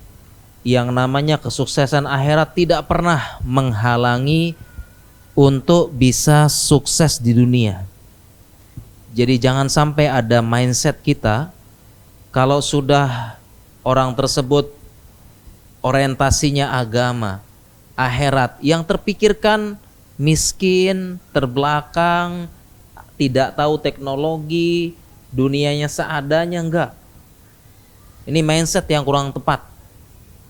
yang namanya kesuksesan akhirat tidak pernah menghalangi untuk bisa sukses di dunia. Jadi jangan sampai ada mindset kita kalau sudah orang tersebut orientasinya agama, akhirat, yang terpikirkan miskin, terbelakang, tidak tahu teknologi, dunianya seadanya, enggak. Ini mindset yang kurang tepat.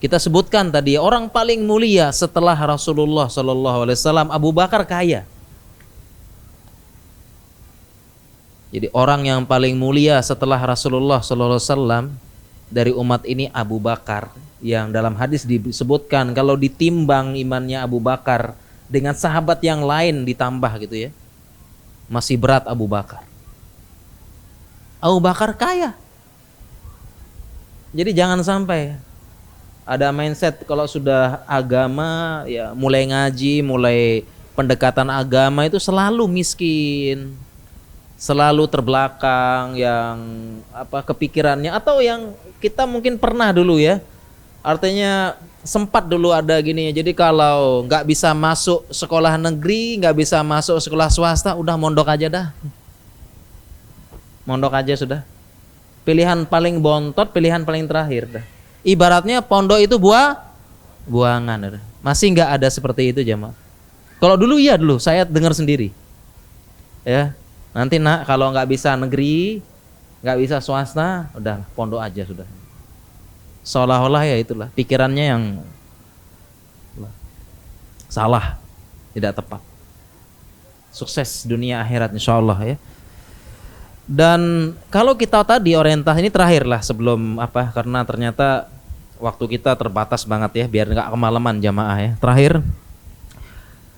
Kita sebutkan tadi orang paling mulia setelah Rasulullah Shallallahu Alaihi Wasallam, Abu Bakar kaya. Jadi orang yang paling mulia setelah Rasulullah Shallallahu Alaihi Wasallam dari umat ini Abu Bakar, yang dalam hadis disebutkan kalau ditimbang imannya Abu Bakar dengan sahabat yang lain ditambah gitu ya, masih berat Abu Bakar. Abu Bakar kaya. Jadi jangan sampai ada mindset kalau sudah agama ya mulai ngaji, mulai pendekatan agama itu selalu miskin, selalu terbelakang, yang kepikirannya atau yang kita mungkin pernah dulu ya. Artinya sempat dulu ada gini, jadi kalau nggak bisa masuk sekolah negeri, nggak bisa masuk sekolah swasta, udah mondok aja dah. Mondok aja sudah. Pilihan paling bontot, pilihan paling terakhir dah. Ibaratnya pondok itu buangan. Masih nggak ada seperti itu jemaah. Kalau dulu iya, dulu saya dengar sendiri. Ya, nanti nak kalau nggak bisa negeri, nggak bisa swasta, udah pondok aja sudah. Seolah-olah ya itulah pikirannya yang salah, tidak tepat. Sukses dunia akhirat insyaallah ya. Dan kalau kita tadi orientasi ini terakhir lah sebelum karena ternyata waktu kita terbatas banget ya, biar nggak kemalaman jamaah ya. Terakhir,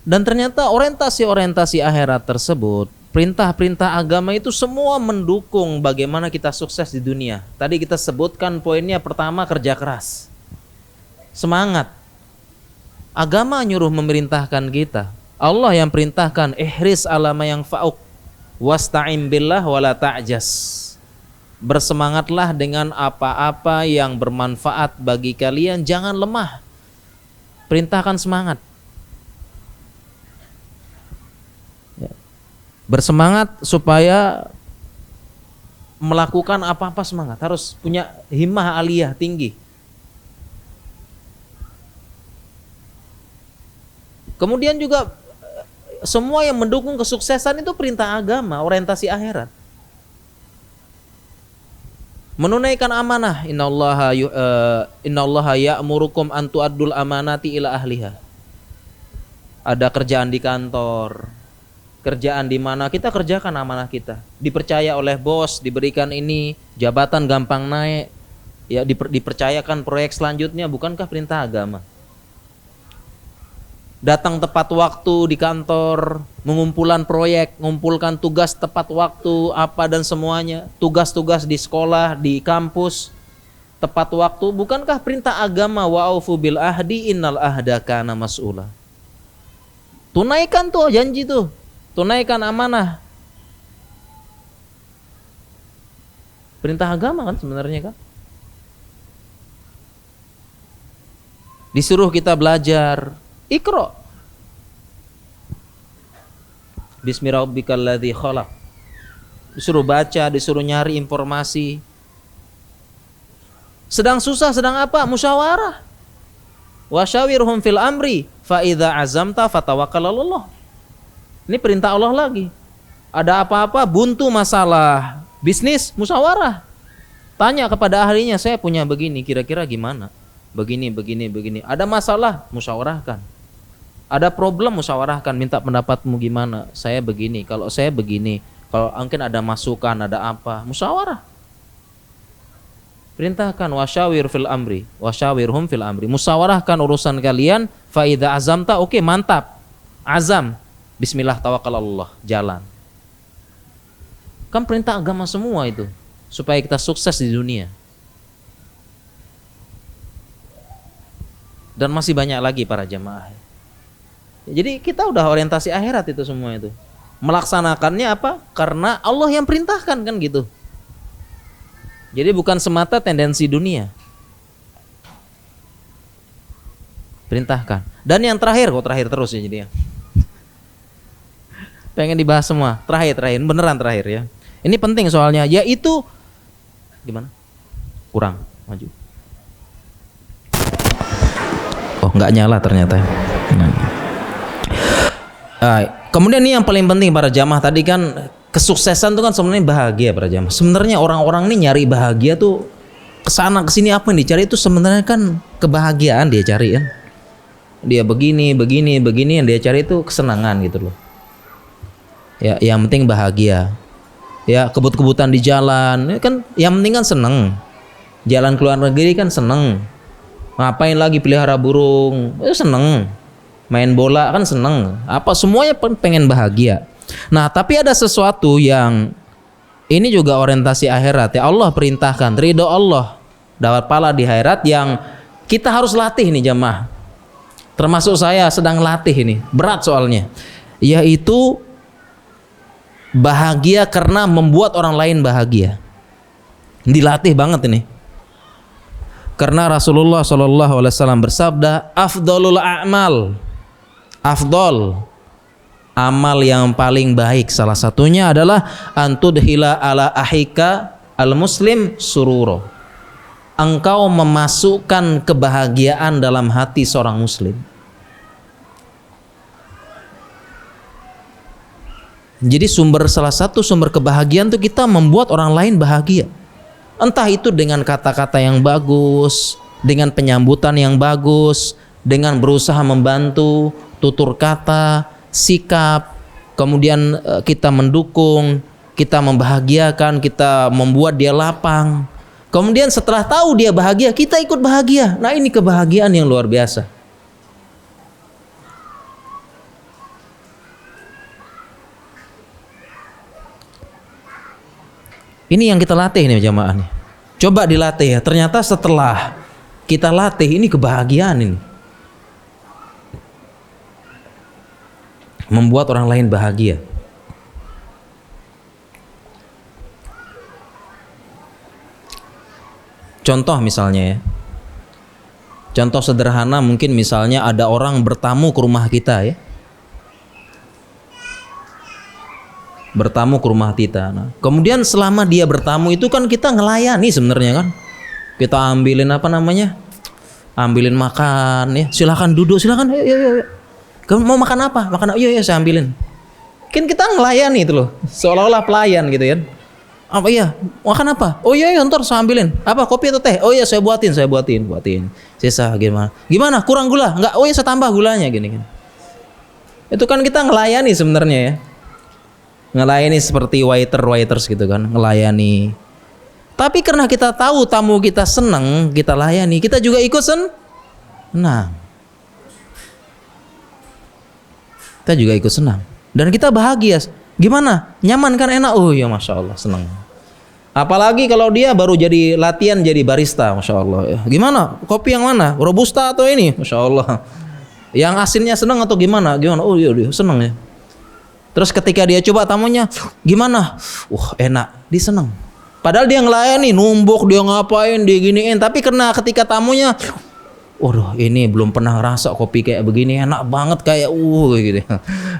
dan ternyata orientasi akhirat tersebut, perintah-perintah agama itu semua mendukung bagaimana kita sukses di dunia. Tadi kita sebutkan poinnya, pertama kerja keras, semangat. Agama nyuruh memerintahkan kita, Allah yang perintahkan ihris ala ma yanfa'uk wasta'in billah wala ta'jas. Bersemangatlah dengan apa-apa yang bermanfaat bagi kalian, jangan lemah. Perintahkan semangat. Ya. Bersemangat supaya melakukan apa-apa semangat, harus punya himmah aliyah tinggi. Kemudian juga semua yang mendukung kesuksesan itu perintah agama, orientasi akhirat. Menunaikan amanah, innallaha ya'murukum an tu'addul amanati ila ahliha. Ada kerjaan di kantor, kerjaan di mana kita kerjakan amanah kita, dipercaya oleh bos, diberikan ini jabatan gampang naik, ya dipercayakan proyek selanjutnya, bukankah perintah agama? Datang tepat waktu di kantor, mengumpulan proyek, mengumpulkan tugas tepat waktu, apa dan semuanya, tugas-tugas di sekolah, di kampus, tepat waktu, bukankah perintah agama wa'aufu bil ahdi innal ahda kana mas'ula? Tunaikan tuh janji tuh, tunaikan amanah. Perintah agama kan sebenarnya kan? Disuruh kita belajar, Iqra Bismi rabbikal ladzi khalaq. Disuruh baca, disuruh nyari informasi. Sedang susah, sedang apa? Musyawarah. Wasyawirhum fil amri fa idza azamta fatawakkal 'alallah. Ini perintah Allah lagi. Ada apa-apa, buntu masalah bisnis, musyawarah. Tanya kepada ahlinya, saya punya begini, kira-kira gimana? Begini. Ada masalah, musyawarahkan. Ada problem, musyawarahkan, minta pendapatmu gimana? Saya begini, kalau saya begini, kalau mungkin ada masukan, ada apa? Musyawarah. Perintahkan wasyawirhum fil amri. Musyawarahkan urusan kalian, fa idza azamta, oke, mantap. Azam. Bismillah tawakkalallah, jalan. Kan perintah agama semua itu supaya kita sukses di dunia. Dan masih banyak lagi para jamaah. Jadi kita udah orientasi akhirat itu semua itu. Melaksanakannya apa? Karena Allah yang perintahkan kan gitu. Jadi bukan semata tendensi dunia. Perintahkan. Dan yang terakhir, kok terakhir terus ya jadinya. Pengen dibahas semua. Terakhir, beneran terakhir ya. Ini penting soalnya, yaitu gimana? Kurang, maju. Oh, nggak nyala ternyata. Kemudian ini yang paling penting para jamaah, tadi kan kesuksesan itu kan sebenarnya bahagia para jamaah. Sebenarnya orang-orang ini nyari bahagia tuh kesana kesini, apa yang dicari itu sebenarnya kan kebahagiaan dia cari kan. Dia begini yang dia cari itu kesenangan gitu loh. Ya, yang penting bahagia. Ya, kebut-kebutan di jalan kan yang penting kan seneng. Jalan ke luar negeri kan seneng. Ngapain lagi pelihara burung? Seneng. Main bola kan seneng. Apa semuanya pengen bahagia. Nah, tapi ada sesuatu yang ini juga orientasi akhirat ya. Allah perintahkan ridho Allah, dapat pahala di akhirat yang kita harus latih nih jamaah. Termasuk saya sedang latih ini, berat soalnya. Yaitu bahagia karena membuat orang lain bahagia. Dilatih banget ini. Karena Rasulullah SAW bersabda, afdolul a'mal, afdol amal yang paling baik salah satunya adalah antudhila ala ahika al muslim sururo. Engkau memasukkan kebahagiaan dalam hati seorang muslim. Jadi salah satu sumber kebahagiaan itu kita membuat orang lain bahagia. Entah itu dengan kata-kata yang bagus, dengan penyambutan yang bagus, dengan berusaha membantu, tutur kata, sikap, kemudian kita mendukung, kita membahagiakan, kita membuat dia lapang. Kemudian setelah tahu dia bahagia, kita ikut bahagia. Nah, ini kebahagiaan yang luar biasa. Ini yang kita latih nih jamaah nih. Coba dilatih ya. Ternyata setelah kita latih ini kebahagiaan ini. Membuat orang lain bahagia. Contoh misalnya ya. Contoh sederhana mungkin misalnya ada orang bertamu ke rumah kita ya. Bertamu ke rumah kita. Nah, kemudian selama dia bertamu itu kan kita ngelayani sebenarnya kan. Kita ambilin apa namanya? Ambilin makan ya. Silakan duduk, silakan. Yuk. Kamu mau makan apa? Makan yuk saya ambilin. Kan kita ngelayani itu loh. Seolah-olah pelayan gitu ya. Apa iya? Makan apa? Oh iya ntar saya ambilin. Apa kopi atau teh? Oh iya saya buatin. Sisa gimana? Gimana? Kurang gula? Enggak. Oh iya saya tambah gulanya gini. Itu kan kita ngelayani sebenarnya ya. Ngelayani seperti waiters gitu kan, ngelayani. Tapi karena kita tahu tamu kita senang, kita layani, kita juga ikut senang. Kita juga ikut senang. Dan kita bahagia. Gimana? Nyaman kan, enak? Oh ya Masya Allah, senang. Apalagi kalau dia baru jadi latihan jadi barista, Masya Allah. Gimana? Kopi yang mana? Robusta atau ini? Masya Allah. Yang asinnya senang atau gimana? Oh iya dia senang ya. Terus ketika dia coba tamunya, gimana? Enak, dia senang. Padahal dia ngelayani, numbuk, dia ngapain, dia giniin. Tapi karena ketika tamunya, waduh ini belum pernah rasa kopi kayak begini, enak banget kayak gitu.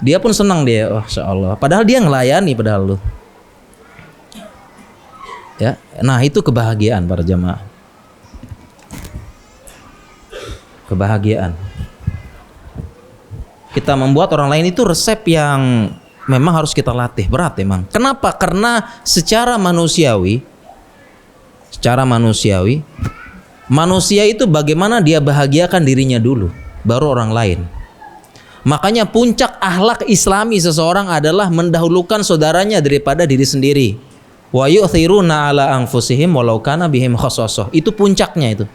Dia pun senang dia, Masya Allah. Padahal dia ngelayani padahal lu. Ya, nah itu kebahagiaan para jamaah. Kebahagiaan. Kita membuat orang lain itu resep yang memang harus kita latih, berat emang. Kenapa? Karena secara manusia manusia itu bagaimana dia bahagiakan dirinya dulu, baru orang lain. Makanya puncak akhlak Islami seseorang adalah mendahulukan saudaranya daripada diri sendiri. Wa yu'thiruna ala anfusihim walau kana bihim khassasah. Itu puncaknya itu.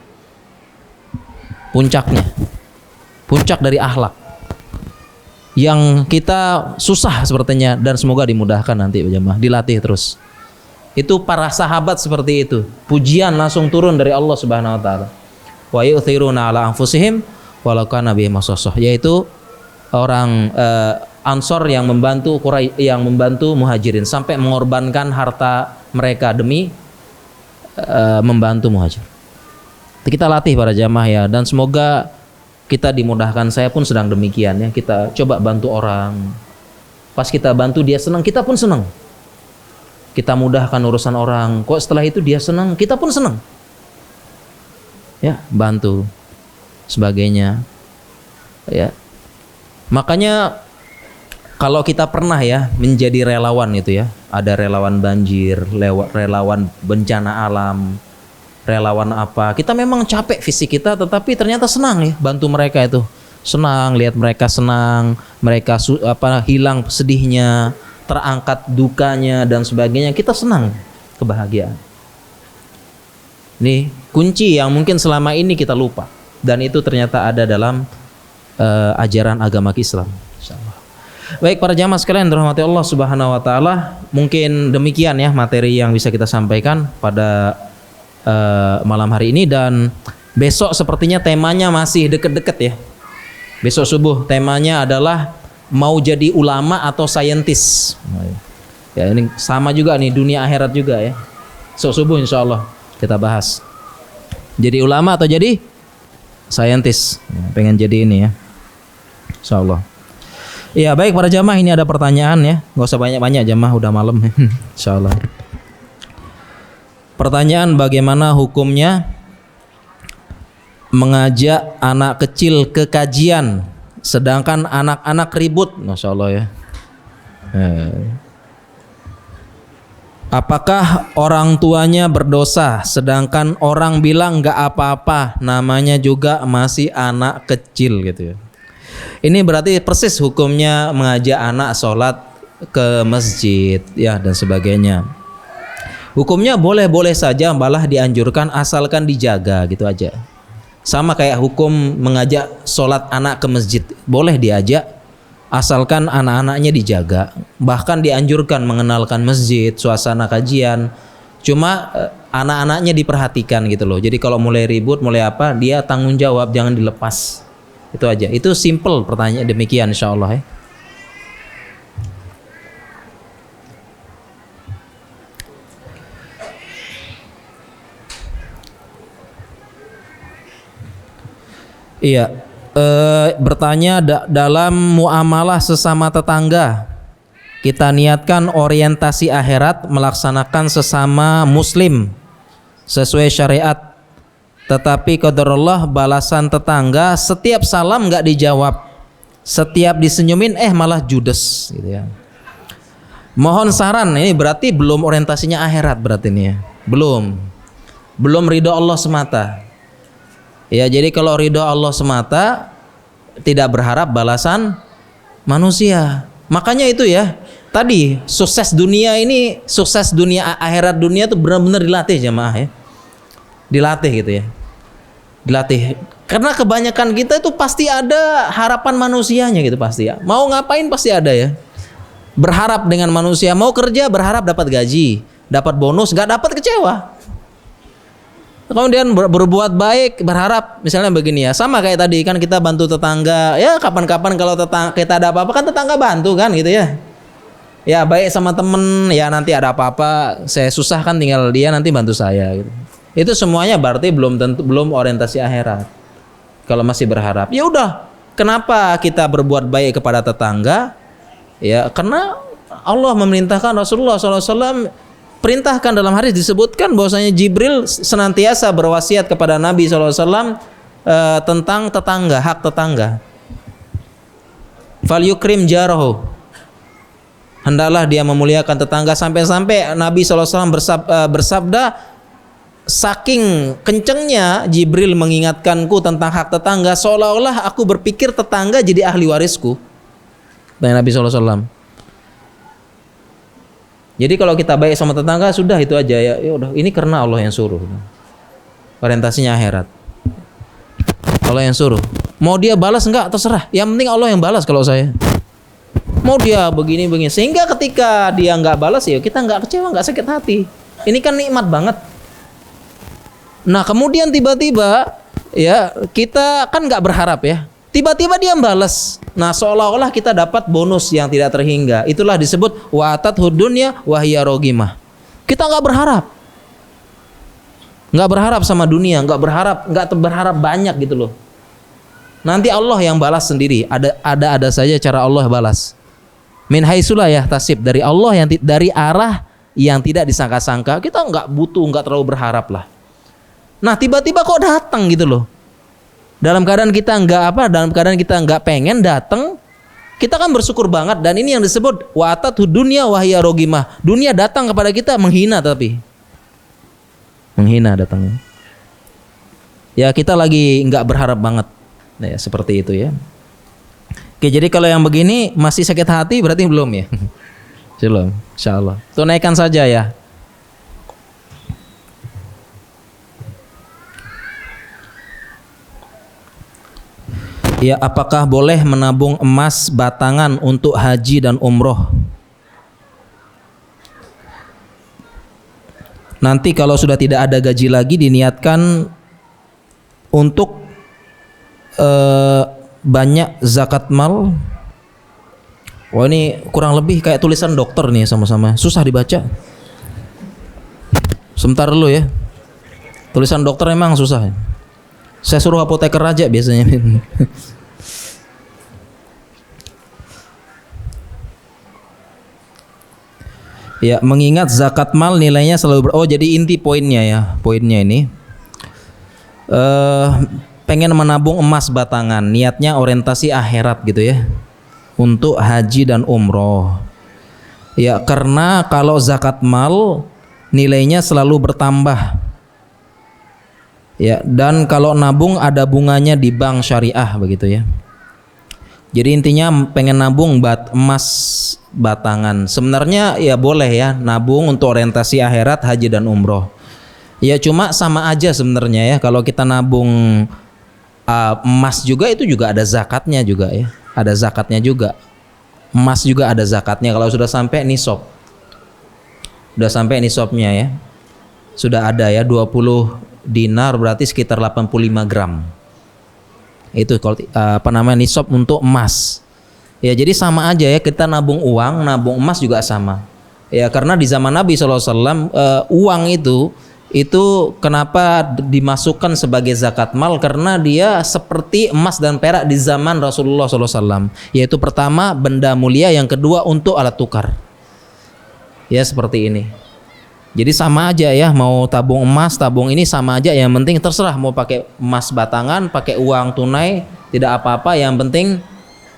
Puncak dari akhlak. Yang kita susah sepertinya dan semoga dimudahkan nanti jemaah, dilatih terus. Itu para sahabat seperti itu. Pujian langsung turun dari Allah Subhanahu wa taala. Wa yu'thiruna ala anfusihim walau kana bihim khassasah, yaitu orang Ansor yang membantu Muhajirin sampai mengorbankan harta mereka demi membantu Muhajir. Kita latih para jamaah ya, dan semoga kita dimudahkan. Saya pun sedang demikian ya. Kita coba bantu orang. Pas kita bantu dia senang, kita pun senang. Kita mudahkan urusan orang. Kok setelah itu dia senang, kita pun senang. Ya, bantu sebagainya. Ya. Makanya kalau kita pernah ya menjadi relawan itu ya, ada relawan banjir, relawan bencana alam. relawan apa. Kita memang capek fisik kita, tetapi ternyata senang ya bantu mereka itu. Senang lihat mereka senang, mereka hilang sedihnya, terangkat dukanya dan sebagainya. Kita senang kebahagiaan. Ini kunci yang mungkin selama ini kita lupa, dan itu ternyata ada dalam ajaran agama Islam. Insyaallah. Baik para jamaah sekalian dirahmati Allah Subhanahu wa taala, mungkin demikian ya materi yang bisa kita sampaikan pada malam hari ini, dan besok sepertinya temanya masih deket-deket ya. Besok subuh temanya adalah mau jadi ulama atau saintis. Ya ini sama juga nih, dunia akhirat juga ya. Besok subuh insya Allah kita bahas. Jadi ulama atau jadi saintis. Pengen jadi ini ya. Insya Allah. Iya baik para jamaah, ini ada pertanyaan ya. Gak usah banyak-banyak jamaah, udah malam. Insya Allah. Pertanyaan, bagaimana hukumnya mengajak anak kecil ke kajian sedangkan anak-anak ribut? Masya Allah ya. Apakah orang tuanya berdosa sedangkan orang bilang gak apa-apa, namanya juga masih anak kecil gitu ya. Ini berarti persis hukumnya mengajak anak sholat ke masjid ya dan sebagainya. Hukumnya boleh-boleh saja, malah dianjurkan asalkan dijaga gitu aja. Sama kayak hukum mengajak sholat anak ke masjid, boleh diajak asalkan anak-anaknya dijaga. Bahkan dianjurkan mengenalkan masjid, suasana kajian. Cuma anak-anaknya diperhatikan gitu loh. Jadi kalau mulai ribut, mulai apa, dia tanggung jawab, jangan dilepas. Itu aja. Itu simple pertanyaan, demikian insyaallah ya. Iya, bertanya dalam muamalah sesama tetangga, kita niatkan orientasi akhirat, melaksanakan sesama muslim sesuai syariat, tetapi qadarullah balasan tetangga setiap salam nggak dijawab, setiap disenyumin malah judes gitu ya. Mohon saran, ini berarti belum orientasinya akhirat berarti ini ya, belum ridho Allah semata. Ya, jadi kalau ridho Allah semata, tidak berharap balasan manusia. Makanya itu ya, tadi sukses dunia ini, sukses dunia akhirat dunia itu benar-benar dilatih jamaah ya. Dilatih gitu ya. Dilatih. Karena kebanyakan kita itu pasti ada harapan manusianya gitu pasti ya. Mau ngapain pasti ada ya. Berharap dengan manusia, mau kerja berharap dapat gaji, dapat bonus, nggak dapat kecewa. Kemudian berbuat baik berharap misalnya begini ya, sama kayak tadi kan kita bantu tetangga ya, kapan-kapan kalau kita ada apa-apa kan tetangga bantu kan gitu ya. Ya baik sama temen ya, nanti ada apa-apa saya susah kan tinggal dia nanti bantu saya gitu. Itu semuanya berarti belum orientasi akhirat. Kalau masih berharap ya udah, kenapa kita berbuat baik kepada tetangga ya, karena Allah memerintahkan, Rasulullah SAW perintahkan, dalam hadis disebutkan bahwasanya Jibril senantiasa berwasiat kepada Nabi SAW tentang tetangga, hak tetangga. Fal yukrim jarahu, hendaklah dia memuliakan tetangga, sampai-sampai Nabi SAW bersabda, saking kencengnya Jibril mengingatkanku tentang hak tetangga, seolah-olah aku berpikir tetangga jadi ahli warisku. Dan Nabi SAW. Jadi kalau kita baik sama tetangga sudah itu aja ya, udah ini karena Allah yang suruh. Orientasinya akhirat. Allah yang suruh. Mau dia balas enggak terserah. Yang penting Allah yang balas kalau saya. Mau dia begini sehingga ketika dia enggak balas ya kita enggak kecewa, enggak sakit hati. Ini kan nikmat banget. Nah, kemudian tiba-tiba ya kita kan enggak berharap ya. Tiba-tiba dia balas. Nah, seolah-olah kita dapat bonus yang tidak terhingga. Itulah disebut wa'atat hudunya wahya rogimah. Kita nggak berharap sama dunia, nggak berharap banyak gitu loh. Nanti Allah yang balas sendiri. Ada saja cara Allah balas. Min haitsulah yahtasib, dari Allah yang dari arah yang tidak disangka-sangka. Kita nggak butuh, nggak terlalu berharap lah. Nah, tiba-tiba kok datang gitu loh. Dalam keadaan kita nggak pengen datang, kita kan bersyukur banget. Dan ini yang disebut wa'atat dunya wahya rogimah. Dunia datang kepada kita menghina, tapi menghina datangnya. Ya kita lagi nggak berharap banget. Ya seperti itu ya. Oke, jadi kalau yang begini masih sakit hati berarti belum ya? Belum, insyaallah. Tunaikan saja ya. Ya, apakah boleh menabung emas batangan untuk haji dan umroh? Nanti kalau sudah tidak ada gaji lagi diniatkan untuk banyak zakat mal. Wah, ini kurang lebih kayak tulisan dokter nih, sama-sama susah dibaca. Sebentar dulu ya. Tulisan dokter emang susah. Saya suruh apoteker aja biasanya. Ya, mengingat zakat mal nilainya selalu oh jadi inti poinnya ya. Poinnya ini pengen menabung emas batangan, niatnya orientasi akhirat gitu ya. Untuk haji dan umroh. Ya, karena kalau zakat mal nilainya selalu bertambah. Ya, dan kalau nabung ada bunganya di bank syariah begitu ya. Jadi intinya pengen nabung emas batangan. Sebenarnya ya boleh ya nabung untuk orientasi akhirat, haji dan umroh. Ya cuma sama aja sebenarnya ya. Kalau kita nabung emas juga itu juga ada zakatnya juga ya. Ada zakatnya juga. Emas juga ada zakatnya kalau sudah sampai nisab. Sudah sampai nisabnya ya. Sudah ada ya 20 dinar berarti sekitar 85 gram. Itu kalau nisab untuk emas. Ya jadi sama aja ya, kita nabung uang, nabung emas juga sama. Ya karena di zaman Nabi SAW uang itu kenapa dimasukkan sebagai zakat mal, karena dia seperti emas dan perak di zaman Rasulullah SAW. Yaitu pertama benda mulia, yang kedua untuk alat tukar. Ya seperti ini. Jadi sama aja ya, mau tabung emas, tabung ini sama aja, yang penting terserah mau pakai emas batangan, pakai uang tunai, tidak apa-apa, yang penting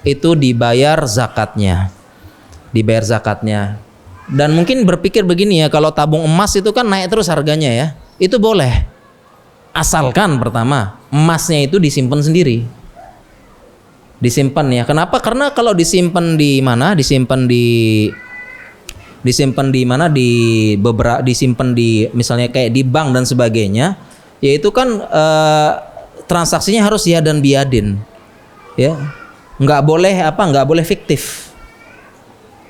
itu dibayar zakatnya. Dibayar zakatnya. Dan mungkin berpikir begini ya, kalau tabung emas itu kan naik terus harganya ya. Itu boleh. Asalkan pertama, emasnya itu disimpan sendiri. Disimpan ya. Kenapa? Karena kalau disimpan di mana? Disimpan misalnya kayak di bank dan sebagainya, yaitu kan transaksinya harus ya dan biadin ya, nggak boleh fiktif,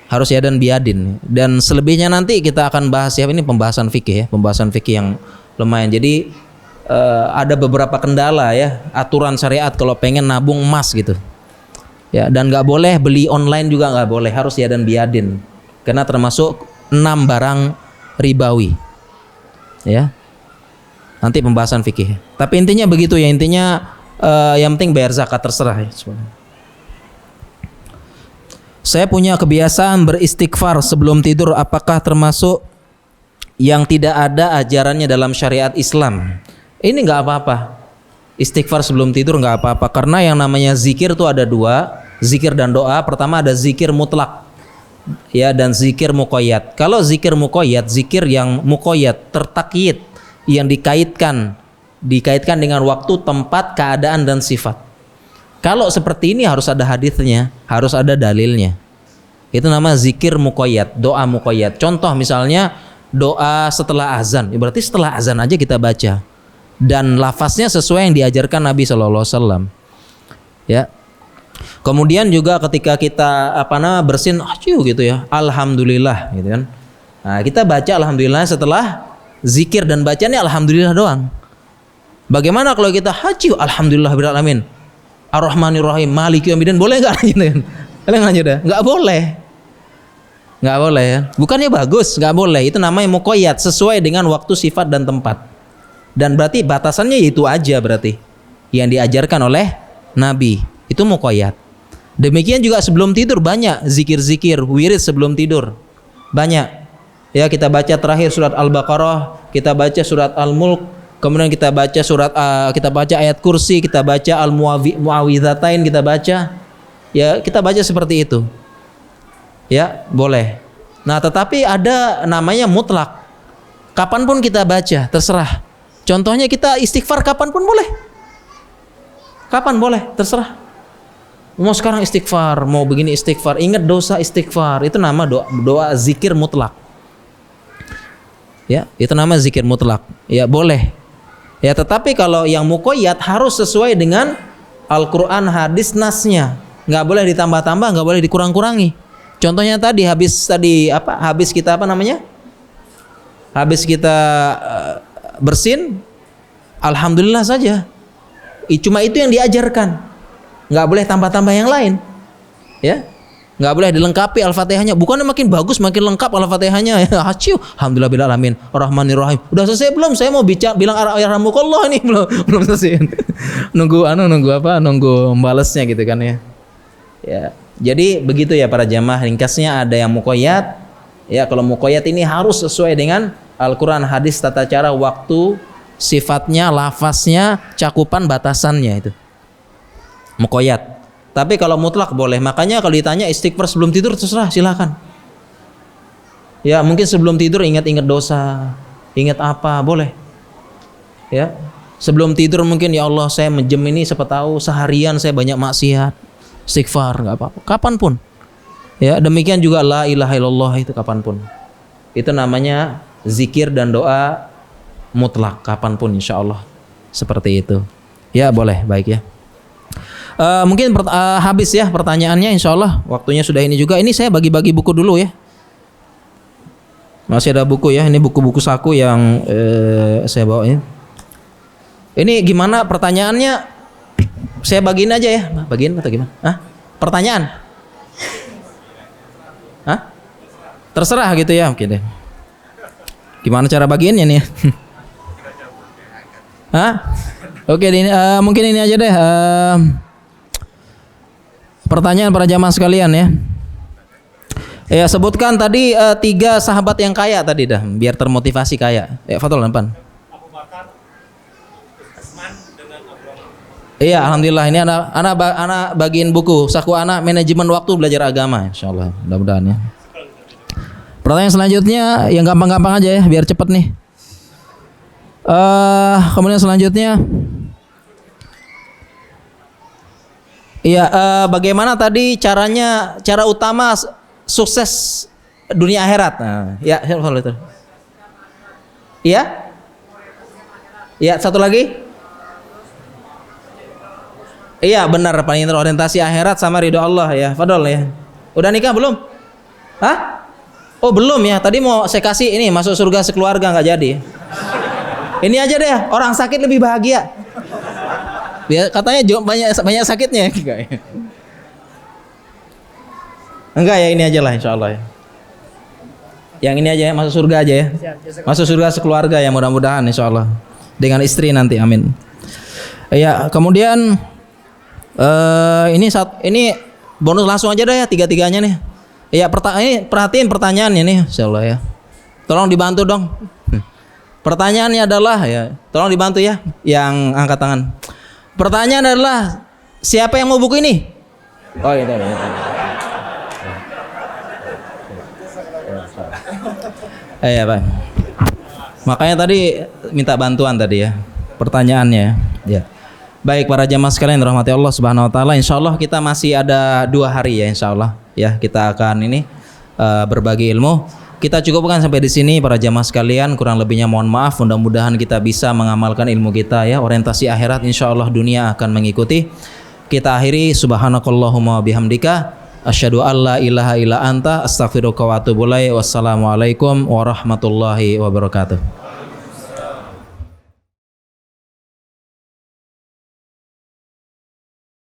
harus ya dan biadin. Dan selebihnya nanti kita akan bahas ya, ini pembahasan fikih yang lumayan. Jadi ada beberapa kendala ya, aturan syariat kalau pengen nabung emas gitu ya. Dan nggak boleh beli online juga, nggak boleh, harus ya dan biadin. Karena termasuk 6 barang ribawi. Ya. Nanti pembahasan fikih. Tapi intinya begitu ya, intinya yang penting bayar zakat, terserah ya. Saya punya kebiasaan beristighfar sebelum tidur, apakah termasuk yang tidak ada ajarannya dalam syariat Islam? Ini nggak apa-apa. Istighfar sebelum tidur nggak apa-apa, karena yang namanya zikir itu ada dua, zikir dan doa. Pertama ada zikir mutlak. Ya, dan zikir muqayyad. Kalau zikir muqayyad, zikir yang muqayyad, tertakyid, yang dikaitkan dengan waktu, tempat, keadaan dan sifat. Kalau seperti ini harus ada hadisnya, harus ada dalilnya. Itu nama zikir muqayyad, doa muqayyad. Contoh misalnya doa setelah azan, berarti setelah azan aja kita baca. Dan lafaznya sesuai yang diajarkan Nabi SAW. Ya. Kemudian juga ketika kita bersin gitu ya, alhamdulillah gitu kan. Nah, kita baca alhamdulillah setelah zikir, dan bacanya alhamdulillah doang. Bagaimana kalau kita alhamdulillah rabbil alamin, ar-rahmanir-rahim, maliki yaumiddin, boleh enggak gitu kan? Boleh enggak dah? Enggak boleh. Enggak boleh ya. Bukannya bagus, enggak boleh. Itu namanya muqayyad, sesuai dengan waktu, sifat dan tempat. Dan berarti batasannya itu aja berarti yang diajarkan oleh Nabi. Itu muqayyad. Demikian juga sebelum tidur banyak zikir-zikir, wirid sebelum tidur. Banyak. Ya, kita baca terakhir surat Al-Baqarah, kita baca surat Al-Mulk, kemudian kita baca ayat kursi, kita baca Al-Muawwidzatain, kita baca. Ya, kita baca seperti itu. Ya, boleh. Nah, tetapi ada namanya mutlak. Kapanpun kita baca, terserah. Contohnya kita istighfar kapan pun boleh. Kapan boleh, terserah. Mau sekarang istighfar, mau begini istighfar, ingat dosa istighfar. Itu nama doa zikir mutlak. Ya, itu nama zikir mutlak. Ya, boleh. Ya, tetapi kalau yang muqayyad harus sesuai dengan Al-Qur'an, hadis, nasnya. Nggak boleh ditambah-tambah, nggak boleh dikurang-kurangi. Contohnya tadi habis kita Habis kita bersin, alhamdulillah saja. Cuma itu yang diajarkan. Nggak boleh tambah-tambah yang lain, ya. Nggak boleh dilengkapi Al-Fatihahnya. Bukannya makin bagus, makin lengkap Al-Fatihahnya. Ya, alhamdulillah alamin, Ar-Rahmanir-Rahim. Udah selesai belum? Saya mau bilang Yarhamukallah ini belum selesai. nunggu membalesnya gitu kan ya. Ya, jadi begitu ya para jamaah. Ringkasnya ada yang muqayyad. Ya, kalau muqayyad ini harus sesuai dengan Al-Quran, hadis, tata cara, waktu, sifatnya, lafaznya, cakupan, batasannya itu. Muqayyad. Tapi kalau mutlak boleh. Makanya kalau ditanya istighfar sebelum tidur, terserah, silakan. Ya, mungkin sebelum tidur ingat-ingat dosa, ingat apa, boleh. Ya, sebelum tidur mungkin, ya Allah, saya menjem ini, siapa tahu seharian saya banyak maksiat. Istighfar, nggak apa-apa. Kapanpun. Ya, demikian juga la ilaha illallah, itu kapanpun. Itu namanya zikir dan doa mutlak, kapanpun insya Allah. Seperti itu. Ya, boleh, baik ya. Mungkin habis ya pertanyaannya, insya Allah waktunya sudah ini juga. Ini saya bagi-bagi buku dulu ya. Masih ada buku ya. Ini buku-buku saku yang saya bawa ini. Ini gimana pertanyaannya? Saya bagiin aja ya. Bagiin atau gimana? Hah? Pertanyaan? Hah? Terserah gitu ya. Oke deh. Gimana cara bagiinnya nih? Hah? Oke, mungkin ini aja deh. Pertanyaan para jamaah sekalian ya. Ya, sebutkan tadi 3 sahabat yang kaya tadi dah, biar termotivasi kaya. Ya, Fatul depan. Abu Bakar, Utsman dengan Abu Bakar. Iya, alhamdulillah ini anak bagiin buku saku anak manajemen waktu belajar agama, insyaallah. Mudah-mudahan ya. Pertanyaan selanjutnya yang gampang-gampang aja ya, biar cepet nih. Kemudian selanjutnya, iya, bagaimana tadi cara utama sukses dunia akhirat? Nah, ya, itu. Iya? Iya, satu lagi? Iya, benar, paling terorientasi akhirat sama ridho Allah ya. Fadol ya. Udah nikah belum? Hah? Oh, belum ya. Tadi mau saya kasih ini masuk surga sekeluarga, nggak jadi. Ini aja deh, orang sakit lebih bahagia. Dia katanya banyak sakitnya. Enggak ya, ini aja lah insya Allah ya. Yang ini aja ya, masuk surga aja ya. Masuk surga sekeluarga ya, mudah-mudahan insya Allah. Dengan istri nanti, amin. Ya, kemudian ini bonus langsung aja deh ya, 3-3-nya nih. Ya, perhatiin pertanyaannya nih, insya Allah ya. Tolong dibantu dong. Pertanyaannya adalah ya, tolong dibantu ya, yang angkat tangan. Pertanyaan adalah, siapa yang mau buku ini? Oh iya, iya Pak. Makanya tadi minta bantuan tadi ya, pertanyaannya ya. Baik para jamaah sekalian rahmati Allah Subhanahu Wa Taala. Insya Allah kita masih ada 2 hari ya, insya Allah ya, kita akan ini berbagi ilmu. Kita cukupkan sampai di sini para jamaah sekalian. Kurang lebihnya mohon maaf. Mudah-mudahan kita bisa mengamalkan ilmu kita ya. Orientasi akhirat insyaallah dunia akan mengikuti. Kita akhiri subhanakallahumma bihamdika asyhadu alla ilaha illa anta astaghfiruka wa atubu ilaik. Wassalamualaikum warahmatullahi wabarakatuh.